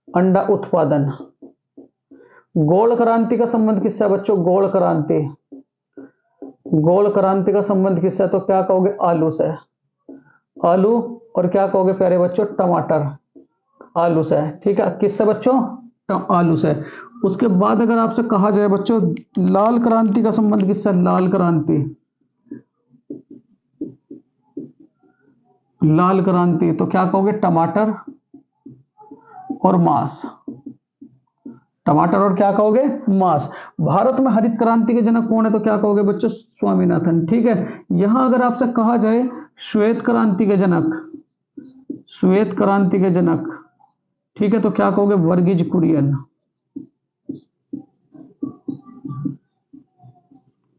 अंडा उत्पादन। गोल्ड क्रांति का संबंध किससे बच्चों? गोल्ड क्रांति, गोल्ड क्रांति का संबंध किससे? तो क्या कहोगे? आलू से, आलू। और क्या कहोगे प्यारे बच्चों? टमाटर, आलू से। ठीक है, किससे बच्चों? आलू से। उसके बाद अगर आपसे कहा जाए बच्चों, लाल क्रांति का संबंध किससे? लाल क्रांति, लाल क्रांति, तो क्या कहोगे? टमाटर और मांस, टमाटर और क्या कहोगे, मांस। भारत में हरित क्रांति के जनक कौन है, तो क्या कहोगे बच्चों, स्वामीनाथन। ठीक है, यहां अगर आपसे कहा जाए श्वेत क्रांति के जनक, श्वेत क्रांति के जनक, ठीक है, तो क्या कहोगे, वर्गीज कुरियन।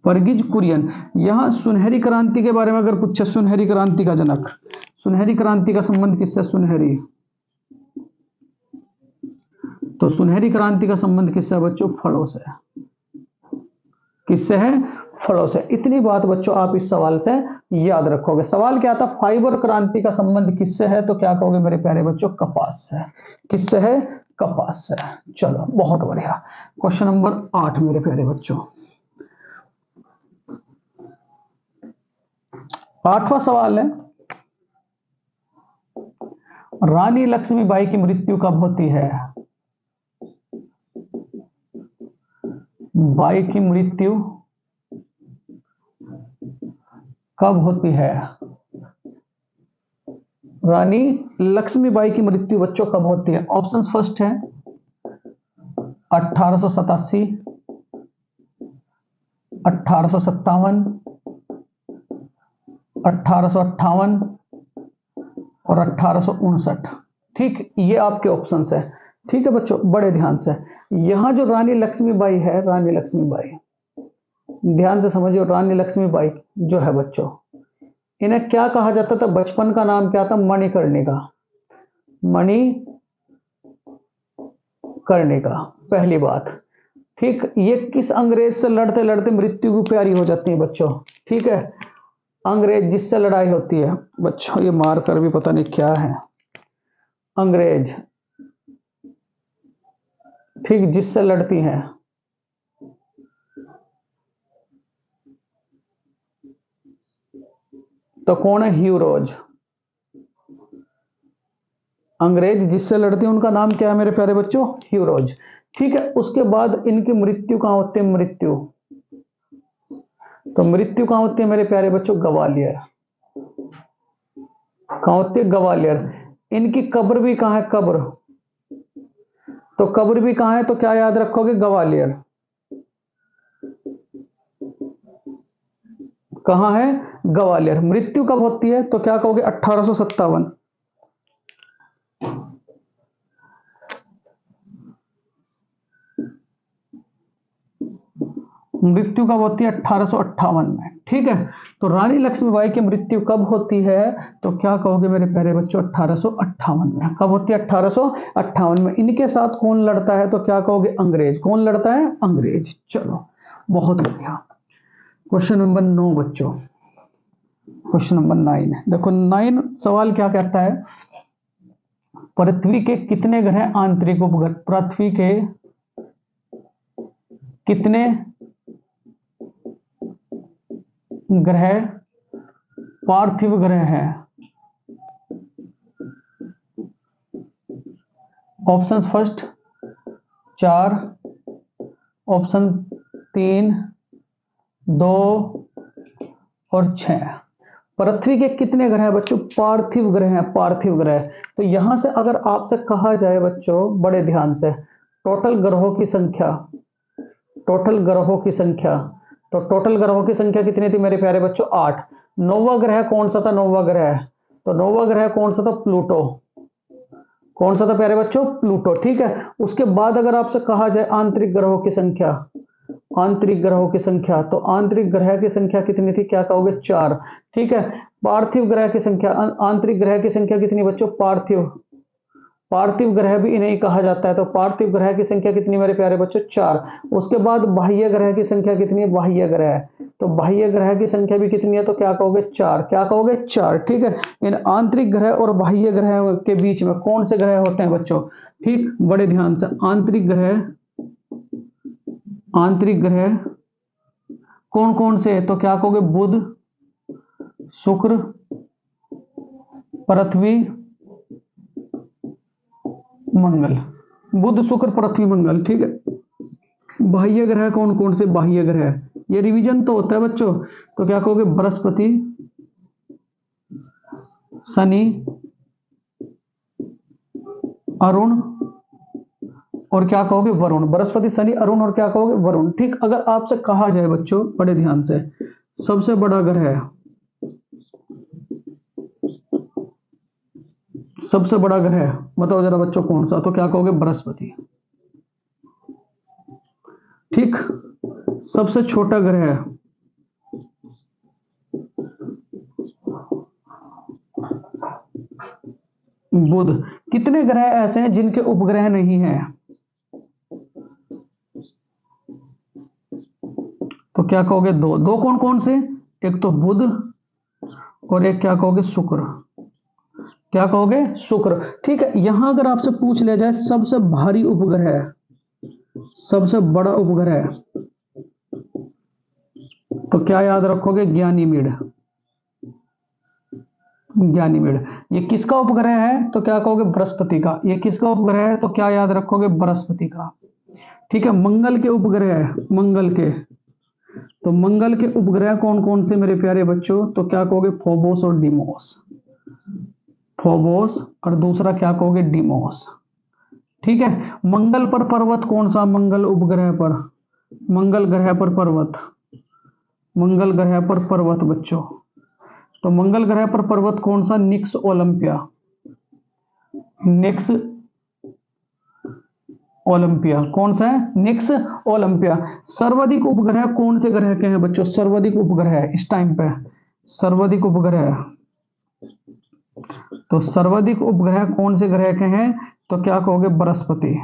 वर्गीज कुरियन। यहां सुनहरी क्रांति के बारे में अगर पूछे, सुनहरी क्रांति का जनक, सुनहरी क्रांति का संबंध किससे, सुनहरी, तो सुनहरी क्रांति का संबंध किससे बच्चों, फलों से। किससे है, फलों से। इतनी बात बच्चों आप इस सवाल से याद रखोगे। सवाल क्या था, फाइबर क्रांति का संबंध किससे है, तो क्या कहोगे मेरे प्यारे बच्चों, कपास से। किससे है, कपास से। चलो बहुत बढ़िया। क्वेश्चन नंबर 8 मेरे प्यारे बच्चों, 8वां सवाल है, रानी लक्ष्मीबाई की मृत्यु कब होती है। बाई की मृत्यु कब होती है, रानी लक्ष्मीबाई की मृत्यु बच्चों कब होती है। ऑप्शन फर्स्ट है 1887, 1857, 1858 और 1859। ठीक, ये आपके ऑप्शंस है। ठीक है बच्चों, बड़े ध्यान से। यहां जो रानी लक्ष्मीबाई है, रानी लक्ष्मीबाई, ध्यान से समझिए, रानी लक्ष्मीबाई जो है बच्चों, इन्हें क्या कहा जाता था, बचपन का नाम क्या था, मणिकर्णिका। मणिकर्णिका, पहली बात। ठीक, ये किस अंग्रेज से लड़ते लड़ते मृत्यु की प्यारी हो जाती है बच्चों। ठीक है, अंग्रेज जिससे लड़ाई होती है बच्चों, ये मारकर भी पता नहीं क्या है, अंग्रेज, ठीक, जिससे लड़ती हैं, तो कौन है, ह्यू रोज। अंग्रेज जिससे लड़ती है उनका नाम क्या है मेरे प्यारे बच्चों, ह्यू रोज। ठीक है, उसके बाद इनकी मृत्यु कहां होती है, मृत्यु, तो मृत्यु कहां होती है मेरे प्यारे बच्चों, ग्वालियर। कहां होती है, ग्वालियर। इनकी कब्र भी कहां है, कब्र, तो कब्र भी कहां है, तो क्या याद रखोगे, ग्वालियर। कहां है, ग्वालियर। मृत्यु कब होती है, तो क्या कहोगे, 1857। मृत्यु कब होती है, 1858 में। ठीक है, तो रानी लक्ष्मीबाई की मृत्यु कब होती है, तो क्या कहोगे मेरे प्यारे बच्चों, 1858 में। कब होती है, 1858 में। इनके साथ कौन लड़ता है, तो क्या कहोगे, अंग्रेज। कौन लड़ता है, अंग्रेज। चलो बहुत बढ़िया। क्वेश्चन नंबर 9 बच्चों, क्वेश्चन नंबर 9 देखो, 9 सवाल क्या कहता है, पृथ्वी के कितने ग्रह आंतरिक उपग्रह, पृथ्वी के कितने ग्रह पार्थिव ग्रह है। ऑप्शन फर्स्ट 4, ऑप्शन 3, 2 और 6। पृथ्वी के कितने ग्रह है बच्चों, पार्थिव ग्रह हैं, पार्थिव ग्रह। तो यहां से अगर आपसे कहा जाए बच्चों, बड़े ध्यान से, टोटल ग्रहों की संख्या, टोटल ग्रहों की संख्या, तो टोटल ग्रहों की संख्या कितनी थी मेरे प्यारे बच्चों, 8। 9वां ग्रह कौन सा था, 9वां ग्रह, तो 9वां ग्रह कौन सा था, प्लूटो। कौन सा था प्यारे बच्चों, प्लूटो। ठीक है, उसके बाद अगर आपसे कहा जाए आंतरिक ग्रहों की संख्या, आंतरिक ग्रहों की संख्या, तो आंतरिक ग्रह की संख्या कितनी थी, क्या कहोगे, 4। ठीक है, पार्थिव ग्रह की संख्या, आंतरिक ग्रह की संख्या कितनी बच्चों, पार्थिव, पार्थिव ग्रह भी इन्हें कहा जाता है, तो पार्थिव ग्रह की संख्या कितनी मेरे प्यारे बच्चों, 4। उसके बाद बाह्य ग्रह की संख्या कितनी है, बाह्य ग्रह, तो बाह्य ग्रह की संख्या भी कितनी है, तो क्या कहोगे, 4। क्या कहोगे, 4। ठीक है, इन आंतरिक ग्रह और बाह्य ग्रह के बीच में कौन से ग्रह होते हैं बच्चों, ठीक, बड़े ध्यान से, आंतरिक ग्रह, आंतरिक ग्रह कौन कौन से, तो क्या कहोगे, बुध, शुक्र, पृथ्वी, मंगल। बुध, शुक्र, पृथ्वी, मंगल। ठीक है, बाह्य ग्रह कौन कौन से, बाह्य ग्रह, ये रिवीजन तो होता है बच्चों, तो क्या कहोगे, बृहस्पति, शनि, अरुण और क्या कहोगे वरुण, बृहस्पति शनि अरुण और क्या कहोगे वरुण। ठीक, अगर आपसे कहा जाए बच्चों बड़े ध्यान से, सबसे बड़ा ग्रह, सबसे बड़ा ग्रह बताओ जरा बच्चों कौन सा, तो क्या कहोगे बृहस्पति। ठीक, सबसे छोटा ग्रह बुध। कितने ग्रह ऐसे हैं जिनके उपग्रह नहीं है, तो क्या कहोगे दो। दो कौन कौन से, एक तो बुध और एक क्या कहोगे शुक्र, क्या कहोगे शुक्र। ठीक है, यहां अगर आपसे पूछ लिया जाए सबसे भारी उपग्रह, सबसे बड़ा उपग्रह, तो क्या याद रखोगे ज्ञानीमीड। ज्ञानीमीड ये किसका उपग्रह है, तो क्या कहोगे बृहस्पति का। ये किसका उपग्रह है, तो क्या याद रखोगे बृहस्पति का। ठीक है, मंगल के उपग्रह, मंगल के, तो मंगल के उपग्रह कौन कौन से मेरे प्यारे बच्चों, तो क्या कहोगे फोबोस और डीमोस। फोबोस और दूसरा क्या कहोगे डीमोस। ठीक है, मंगल पर पर्वत कौन सा, मंगल उपग्रह पर, मंगल ग्रह पर पर्वत, मंगल ग्रह पर पर्वत बच्चों, तो मंगल ग्रह पर पर्वत कौन सा, निक्स ओलंपिया, निक्स ओलंपिया। कौन सा है, निक्स ओलंपिया। सर्वाधिक उपग्रह कौन से ग्रह के हैं बच्चों, सर्वाधिक उपग्रह इस टाइम पे, सर्वाधिक उपग्रह, तो सर्वाधिक उपग्रह कौन से ग्रह के हैं, तो क्या कहोगे बृहस्पति,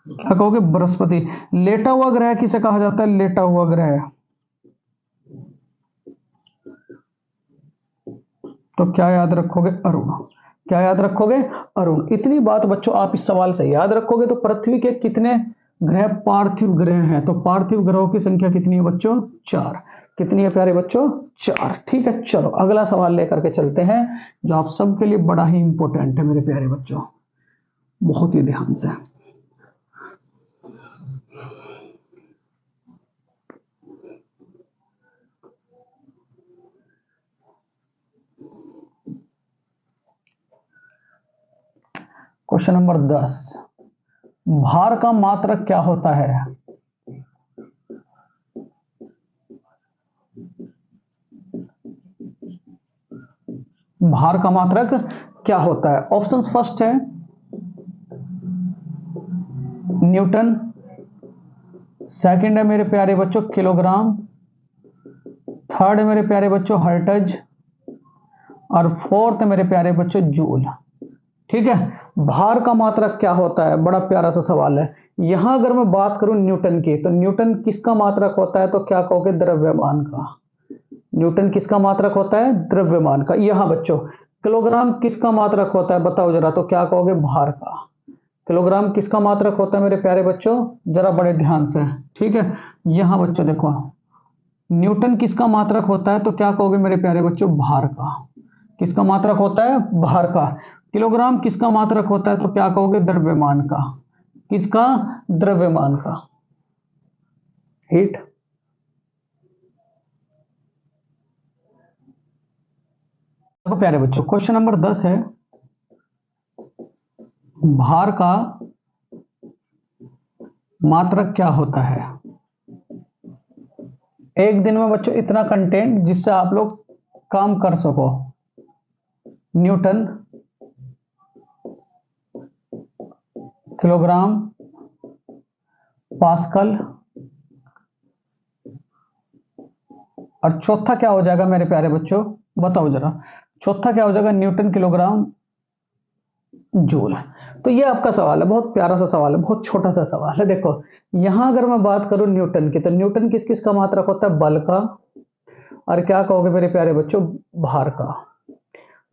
क्या कहोगे बृहस्पति। लेटा हुआ ग्रह किसे कहा जाता है, लेटा हुआ ग्रह, तो क्या याद रखोगे अरुण, क्या याद रखोगे अरुण। इतनी बात बच्चों आप इस सवाल से याद रखोगे तो पृथ्वी के कितने ग्रह पार्थिव ग्रह हैं, तो पार्थिव ग्रहों की संख्या कितनी है बच्चों, 4। कितनी है प्यारे बच्चों, 4। ठीक है, चलो अगला सवाल लेकर के चलते हैं जो आप सबके लिए बड़ा ही इंपॉर्टेंट है मेरे प्यारे बच्चों, बहुत ही ध्यान से। क्वेश्चन नंबर 10, भार का मात्रक क्या होता है। भार का मात्रक क्या होता है, ऑप्शंस फर्स्ट है न्यूटन, सेकंड है मेरे प्यारे बच्चों किलोग्राम, थर्ड है मेरे प्यारे बच्चों हर्ट्ज, और फोर्थ है मेरे प्यारे बच्चों जूल। ठीक है, भार का मात्रक क्या होता है, बड़ा प्यारा सा सवाल है। यहां अगर मैं बात करूं न्यूटन की, तो न्यूटन किसका मात्रक होता है, तो क्या कहोगे द्रव्यमान का। न्यूटन किसका मात्रक होता है, द्रव्यमान का। यहां बच्चों किलोग्राम किसका मात्रक होता है बताओ जरा, तो क्या कहोगे भार का। किलोग्राम किसका मात्रक होता है मेरे प्यारे बच्चों, जरा बड़े ध्यान से। ठीक है, यहां बच्चों देखो न्यूटन किसका मात्रक होता है, तो क्या कहोगे मेरे प्यारे बच्चों भार का। किसका मात्रक होता है, भार का। किलोग्राम किसका मात्रक होता है, तो क्या कहोगे द्रव्यमान का। किसका, द्रव्यमान का। हीट। देखो प्यारे बच्चों क्वेश्चन नंबर 10 है, भार का मात्रक क्या होता है। एक दिन में बच्चों इतना कंटेंट जिससे आप लोग काम कर सको। न्यूटन, किलोग्राम, पास्कल, और चौथा क्या हो जाएगा मेरे प्यारे बच्चों, बताओ जरा। चौथा क्या हो जाएगा, न्यूटन, किलोग्राम, जूल। तो ये आपका सवाल है, बहुत प्यारा सा सवाल है, बहुत छोटा सा सवाल है। देखो यहां अगर मैं बात करूं न्यूटन की, तो न्यूटन किस किस का मात्रक होता है, बल का, और क्या कहोगे मेरे प्यारे बच्चों भार का।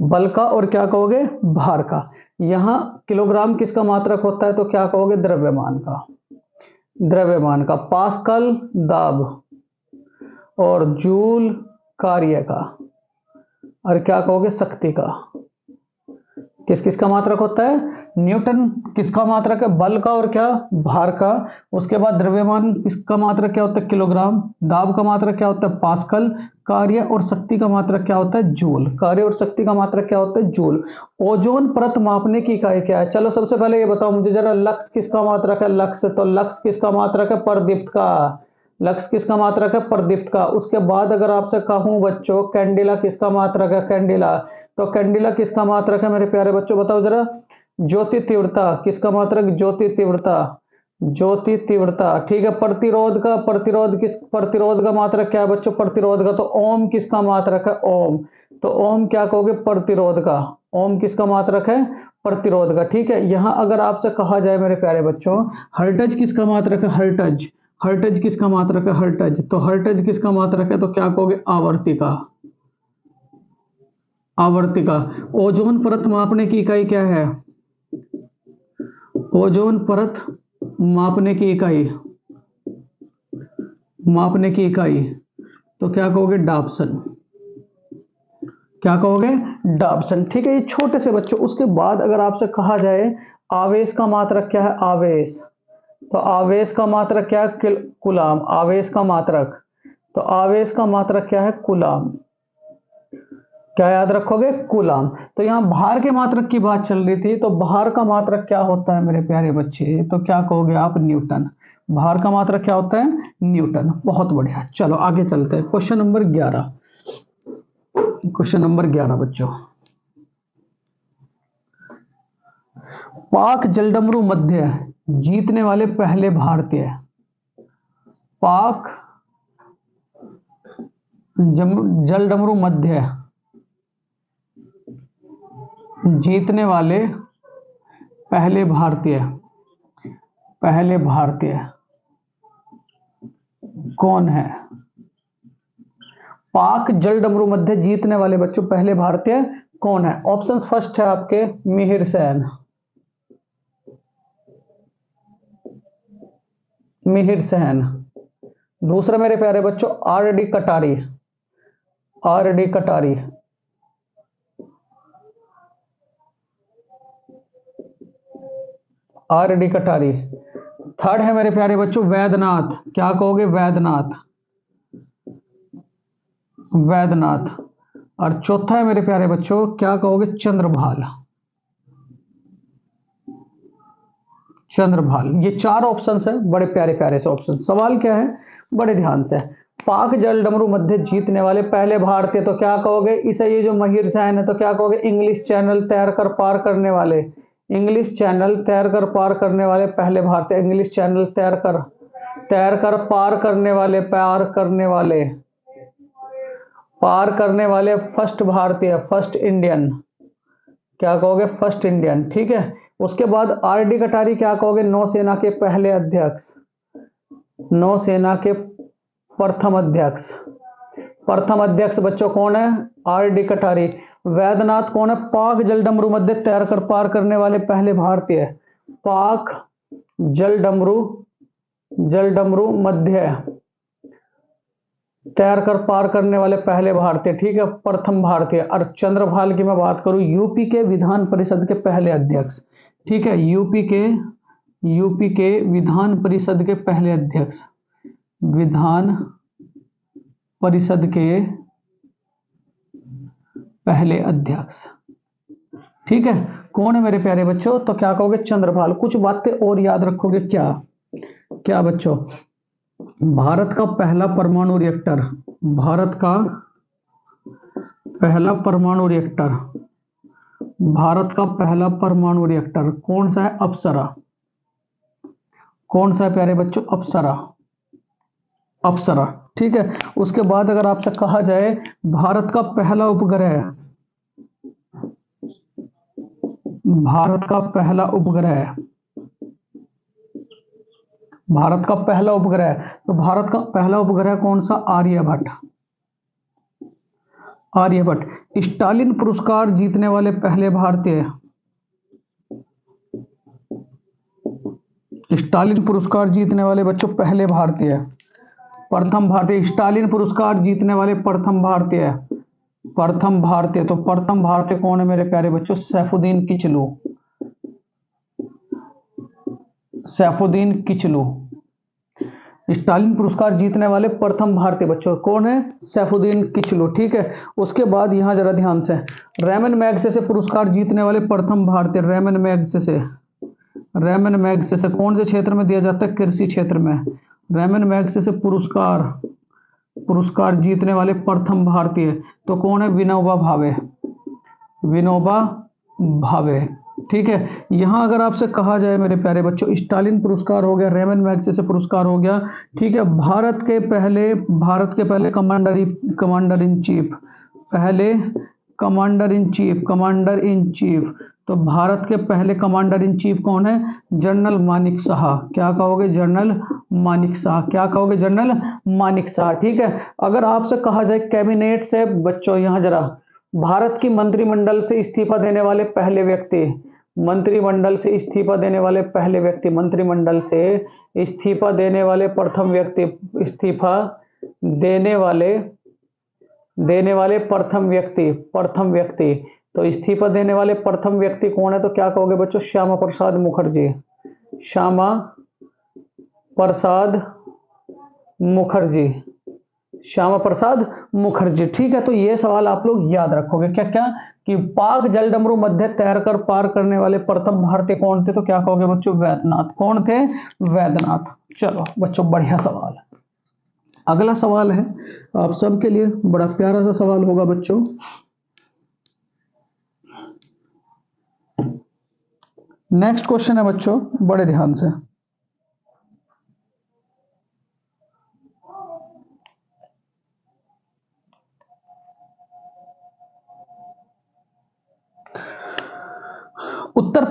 बल का और क्या कहोगे भार का। यहां किलोग्राम किसका मात्रक होता है, तो क्या कहोगे द्रव्यमान का, द्रव्यमान का। पास्कल दाब और जूल कार्य का, और क्या कहोगे शक्ति का। किस किस का मात्रक होता है, न्यूटन किसका मात्रक है? बल का और क्या? भार का। उसके बाद द्रव्यमान किसका मात्रक क्या होता है? किलोग्राम। दाब का मात्रक क्या होता है? पास्कल। कार्य और शक्ति का मात्रक क्या होता है? जूल। कार्य और शक्ति का मात्रक क्या होता है? जूल। ओजोन परत मापने की इकाई क्या है? चलो सबसे पहले ये बताओ मुझे जरा, लक्स किसका मात्रक है? लक्स, तो लक्स किसका मात्रक है? परदीप्त का। लक्स किसका मात्रक है? परदीप्त का। उसके बाद अगर आपसे कहूं बच्चों कैंडिला किसका मात्रक है? कैंडिला, तो कैंडिला किसका मात्रक है मेरे प्यारे बच्चों? बताओ जरा। ज्योति तीव्रता किसका मात्रक? ज्योति तीव्रता। ज्योति तीव्रता, ठीक है। प्रतिरोध का, प्रतिरोध का मात्रक क्या है बच्चों? प्रतिरोध का, तो ओम किसका मात्रक है? ओम। तो ओम क्या कहोगे? प्रतिरोध का। ओम किसका मात्रक है? प्रतिरोध का, ठीक है। यहां अगर आपसे कहा जाए मेरे प्यारे बच्चों हर्टज किसका मात्रक है? हर्टज। हर्टज किसका मात्रक है? हर्टज, तो हर्टज किसका मात्रक है? तो क्या कहोगे? आवर्तिका। आवर्तिका। ओजोन परत मापने की इकाई क्या है? ओजोन परत मापने की इकाई, मापने की इकाई, तो क्या कहोगे? डाप्सन। क्या कहोगे? डाप्सन, ठीक है। ये छोटे से बच्चों। उसके बाद अगर आपसे कहा जाए आवेश का मात्रक क्या है? आवेश, तो आवेश का मात्रक क्या है? कूलाम। आवेश का मात्रक, तो आवेश का मात्रक क्या है? कूलाम। क्या याद रखोगे? कूलाम। तो यहां भार के मात्रक की बात चल रही थी, तो भार का मात्रक क्या होता है मेरे प्यारे बच्चे? तो क्या कहोगे आप? न्यूटन। भार का मात्रक क्या होता है? न्यूटन। बहुत बढ़िया। चलो आगे चलते हैं। Question number 11। क्वेश्चन नंबर 11 बच्चों, पाक जलडमरू मध्य जीतने वाले पहले भारतीय। पाक जलडमरू मध्य जीतने वाले पहले भारतीय, पहले भारतीय कौन है? पाक जलडमरू मध्य जीतने वाले बच्चों पहले भारतीय कौन है? ऑप्शंस फर्स्ट है आपके मिहिर सेन। मिहिर सेन। दूसरा मेरे प्यारे बच्चों आर डी कटारी। आर डी कटारी। आर डी कटारी। थर्ड है मेरे प्यारे बच्चों वैद्यनाथ। क्या कहोगे? वैद्यनाथ। वैद्यनाथ। और चौथा है मेरे प्यारे बच्चों क्या कहोगे? चंद्रभाल। चंद्रभाल। ये चार ऑप्शंस है, बड़े प्यारे प्यारे से ऑप्शन। सवाल क्या है? बड़े ध्यान से। पाक जलडमरू मध्य जीतने वाले पहले भारतीय, तो क्या कहोगे? इसे ये जो महिर सेन है, तो क्या कहोगे? इंग्लिश चैनल तैर कर पार करने वाले। इंग्लिश चैनल तैर कर पार करने वाले पहले भारतीय। इंग्लिश चैनल तैर कर पार करने वाले, पार करने वाले, पार करने वाले फर्स्ट भारतीय, फर्स्ट इंडियन। क्या कहोगे? फर्स्ट इंडियन, ठीक है। उसके बाद आर डी कटारी क्या कहोगे? नौसेना के पहले अध्यक्ष। नौसेना के प्रथम अध्यक्ष। प्रथम अध्यक्ष बच्चों कौन है? आर डी कटारी। वैद्यनाथ कौन है? पाक जलडमरू मध्य तैर कर पार करने वाले पहले भारतीय। पाक जलडमरू, जलडमरू मध्य तैर कर पार करने वाले पहले भारतीय, ठीक है, प्रथम भारतीय। और चंद्रभाल की मैं बात करूं, यूपी के विधान परिषद के पहले अध्यक्ष, ठीक है। यूपी के विधान परिषद के पहले अध्यक्ष। विधान परिषद के पहले अध्यक्ष, ठीक है। कौन है मेरे प्यारे बच्चों? तो क्या कहोगे? चंद्रभाल। कुछ बातें और याद रखोगे क्या? क्या बच्चों? भारत का पहला परमाणु रिएक्टर, भारत का पहला परमाणु रिएक्टर, भारत का पहला परमाणु रिएक्टर कौन सा है? अप्सरा। कौन सा है प्यारे बच्चों? अप्सरा। अप्सरा, ठीक है। उसके बाद अगर आपसे कहा जाए भारत का पहला उपग्रह, भारत का पहला उपग्रह, भारत का पहला उपग्रह, तो भारत का पहला उपग्रह कौन सा? आर्यभट्ट। आर्यभट्ट। स्टालिन पुरस्कार जीतने वाले पहले भारतीय, स्टालिन पुरस्कार जीतने वाले बच्चों पहले भारतीय, प्रथम भारतीय। स्टालिन पुरस्कार जीतने वाले प्रथम भारतीय, प्रथम भारतीय। तो प्रथम भारतीय कौन है मेरे प्यारे बच्चों? सैफुद्दीन किचलू। सैफुद्दीन किचलू। स्टालिन पुरस्कार जीतने वाले प्रथम भारतीय बच्चों कौन है? सैफुद्दीन किचलू। ठीक है, उसके बाद यहां जरा ध्यान से, रेमन मैग्सेसे पुरस्कार जीतने वाले प्रथम भारतीय, रेमन मैग्सेसे, रेमन मैग्सेसे कौन से क्षेत्र में दिया जाता है? कृषि क्षेत्र में। रेमन मैग्सेसे पुरस्कार जीतने वाले प्रथम भारतीय तो कौन है? विनोबा भावे, विनोबा भावे। ठीक है, यहां अगर आपसे कहा जाए मेरे प्यारे बच्चों, स्टालिन पुरस्कार हो गया, रेमन मैग्सेसे पुरस्कार हो गया। ठीक है, भारत के पहले कमांडर इन चीफ, पहले कमांडर इन चीफ, तो भारत के पहले कमांडर इन चीफ कौन है? जनरल मानिक शाह। क्या कहोगे? जनरल मानिक शाह। क्या कहोगे? जनरल मानिक शाह। ठीक है, अगर आपसे कहा जाए कैबिनेट से बच्चों, यहां जरा, भारत की मंत्रिमंडल से इस्तीफा देने वाले पहले व्यक्ति, मंत्रिमंडल से इस्तीफा देने वाले पहले व्यक्ति, मंत्रिमंडल से इस्तीफा देने वाले प्रथम व्यक्ति, इस्तीफा देने वाले प्रथम व्यक्ति, तो इस्तीफा देने वाले प्रथम व्यक्ति कौन है? तो क्या कहोगे बच्चों? श्यामा प्रसाद मुखर्जी, श्यामा प्रसाद मुखर्जी, श्यामा प्रसाद मुखर्जी। ठीक है, तो ये सवाल आप लोग याद रखोगे। क्या क्या कि पाक जलडमरू मध्य तैरकर पार करने वाले प्रथम भारतीय कौन थे? तो क्या कहोगे बच्चों? वैद्यनाथ। कौन थे? वैद्यनाथ। चलो बच्चों, बढ़िया सवाल है। अगला सवाल है आप सबके लिए, बड़ा प्यारा सा सवाल होगा बच्चों। नेक्स्ट क्वेश्चन है बच्चों, बड़े ध्यान से। उत्तर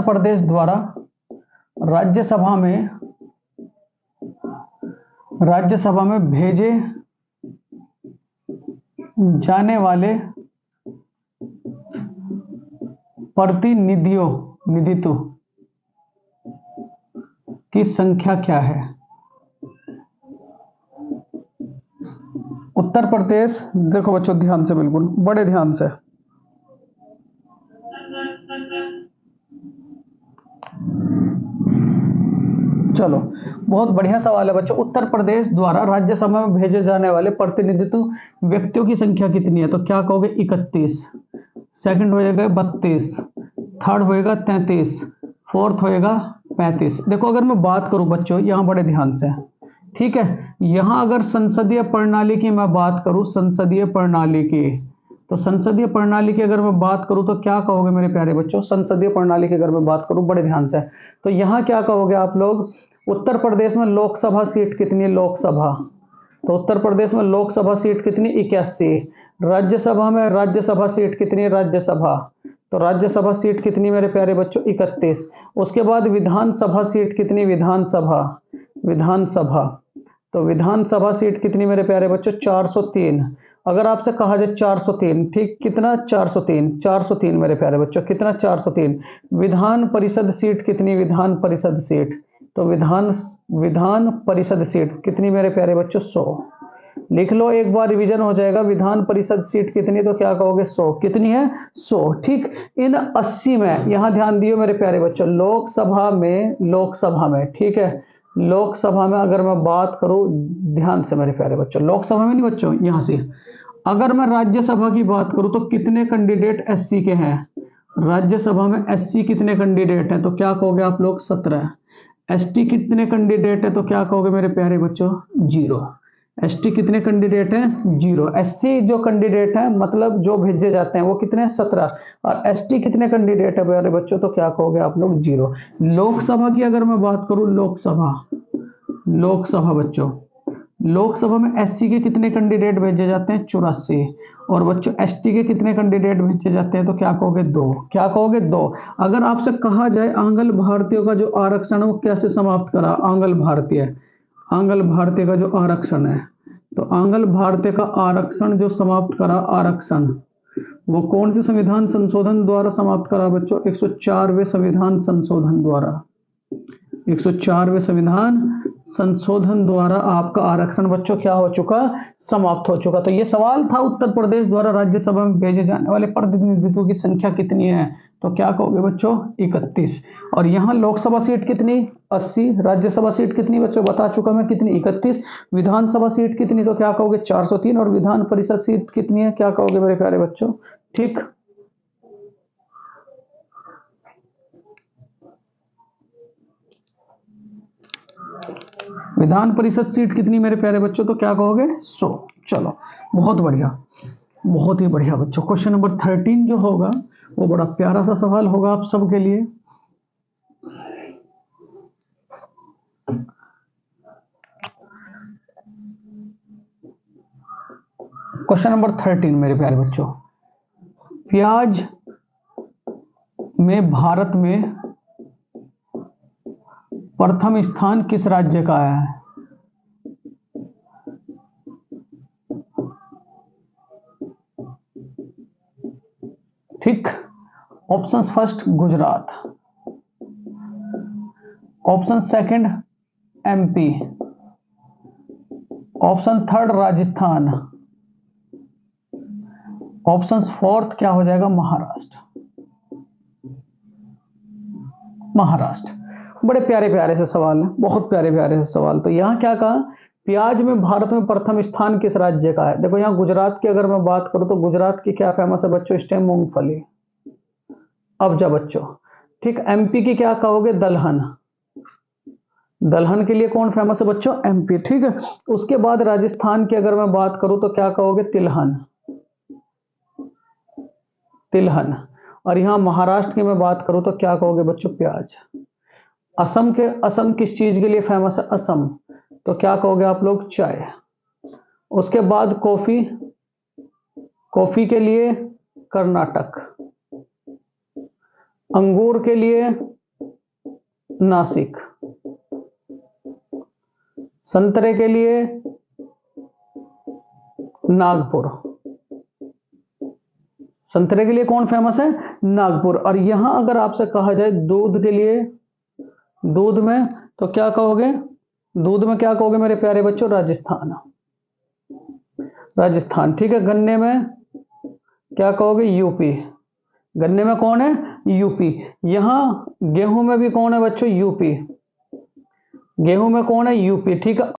प्रदेश द्वारा राज्यसभा में भेजे जाने वाले प्रतिनिधित्व की संख्या क्या है? उत्तर प्रदेश, देखो बच्चों ध्यान से, बिल्कुल बड़े ध्यान से, चलो बहुत बढ़िया सवाल है बच्चों। उत्तर प्रदेश द्वारा राज्यसभा में भेजे जाने वाले प्रतिनिधित्व व्यक्तियों की संख्या कितनी है? तो क्या कहोगे? 31। सेकंड होएगा 32, थर्ड होएगा 33, फोर्थ होएगा 35। देखो अगर मैं बात करूं बच्चों, यहां बड़े ध्यान से, ठीक है, यहां अगर संसदीय प्रणाली की मैं बात करूं, संसदीय प्रणाली की, तो संसदीय प्रणाली की अगर मैं बात करूं तो क्या कहोगे मेरे प्यारे बच्चों? संसदीय प्रणाली की अगर मैं बात करूं, बड़े ध्यान से, तो यहां क्या कहोगे आप लोग? उत्तर प्रदेश में लोकसभा सीट कितनी है? लोकसभा, तो उत्तर प्रदेश में लोकसभा सीट कितनी? 81। राज्यसभा में राज्यसभा सीट कितनी है? राज्यसभा, तो राज्यसभा सीट कितनी मेरे प्यारे बच्चों? 31। उसके बाद विधानसभा सीट कितनी? विधानसभा, तो विधानसभा सीट कितनी मेरे प्यारे बच्चों? 403। अगर आपसे कहा जाए 403, ठीक, कितना? 403 मेरे प्यारे बच्चों, कितना? 403। विधान परिषद सीट कितनी? विधान परिषद सीट, तो विधान परिषद सीट कितनी मेरे प्यारे बच्चों? 100। लिख लो, एक बार रिवीजन हो जाएगा। विधान परिषद सीट कितनी? तो क्या कहोगे? 100। कितनी है? 100। ठीक, इन 80 में, यहां ध्यान दियो मेरे प्यारे बच्चों, लोकसभा में, ठीक है, लोकसभा में अगर मैं बात करूं, ध्यान से मेरे प्यारे बच्चों, लोकसभा में नहीं बच्चों, यहां से अगर मैं राज्यसभा की बात करूं तो कितने कैंडिडेट एससी के हैं? राज्यसभा में एससी कितने कैंडिडेट हैं? तो क्या कहोगे आप लोग? 17। एसटी कितने कैंडिडेट है? तो क्या कहोगे मेरे प्यारे बच्चों? 0। एसटी कितने कैंडिडेट हैं? 0। एससी जो कैंडिडेट है, मतलब जो भेजे जाते हैं, वो कितने? 17। और एसटी कितने कैंडिडेट है प्यारे बच्चों? तो क्या कहोगे आप लोग? 0। लोकसभा की अगर मैं बात करूं, लोकसभा बच्चों, लोकसभा में एससी के कितने कैंडिडेट भेजे जाते हैं? 84। और बच्चों एसटी के कितने कैंडिडेट भेजे जाते हैं? तो क्या कहोगे? 2। क्या कहोगे? 2। अगर आपसे कहा जाए आंग्ल भारतीयों का जो आरक्षण है वो कैसे समाप्त करा? आंग्ल भारतीय का जो आरक्षण है, तो आंग्ल भारतीय का आरक्षण जो समाप्त करा, आरक्षण, वो कौन से संविधान संशोधन द्वारा समाप्त करा बच्चों? 104वें संविधान संशोधन द्वारा, 104वें संविधान संशोधन द्वारा आपका आरक्षण बच्चों क्या हो चुका, समाप्त हो चुका। तो ये सवाल था, उत्तर प्रदेश द्वारा राज्यसभा में भेजे जाने वाले प्रतिनिधित्व की संख्या कितनी है, तो क्या कहोगे बच्चों 31। और यहाँ लोकसभा सीट कितनी 80, राज्यसभा सीट कितनी बच्चों बता चुका मैं कितनी 31, विधानसभा सीट कितनी तो क्या कहोगे 403, और विधान परिषद सीट कितनी है क्या कहोगे मेरे प्यारे बच्चों, ठीक। विधान परिषद सीट कितनी मेरे प्यारे बच्चों, तो क्या कहोगे 100। चलो बहुत बढ़िया, बहुत ही बढ़िया बच्चों। क्वेश्चन नंबर 13 जो होगा वो बड़ा प्यारा सा सवाल होगा आप सबके लिए। क्वेश्चन नंबर 13 मेरे प्यारे बच्चों, प्याज में भारत में प्रथम स्थान किस राज्य का है। ठीक, option first Gujarat, option second MP, option third Rajasthan, option fourth क्या हो जाएगा महाराष्ट्र। महाराष्ट्र। बड़े प्यारे प्यारे से सवाल है, बहुत प्यारे प्यारे से सवाल। तो यहाँ क्या कहा, प्याज में भारत में प्रथम स्थान किस राज्य का है। देखो यहाँ गुजरात की अगर मैं बात करूं तो गुजरात की क्या फेमस है बच्चों, स्टेम मूंगफली। अब जा बच्चों, ठीक। एमपी की क्या कहोगे, दलहन। दलहन के लिए कौन फेमस है बच्चों, एमपी, ठीक है। उसके बाद राजस्थान की अगर मैं बात करूं तो क्या कहोगे, तिलहन। तिलहन। और यहां महाराष्ट्र की मैं बात करूं तो क्या कहोगे बच्चों, प्याज। असम किस चीज के लिए फेमस है, असम, तो क्या कहोगे आप लोग, चाय। उसके बाद कॉफी, कॉफी के लिए कर्नाटक। अंगूर के लिए नासिक। संतरे के लिए नागपुर। संतरे के लिए कौन फेमस है, नागपुर। और यहां अगर आपसे कहा जाए दूध के लिए, दूध में तो क्या कहोगे, दूध में क्या कहोगे मेरे प्यारे बच्चों, राजस्थान। राजस्थान, ठीक है। गन्ने में क्या कहोगे, यूपी। गन्ने में कौन है, यूपी। यहां गेहूं में भी कौन है बच्चों, यूपी। गेहूं में कौन है, यूपी, ठीक है।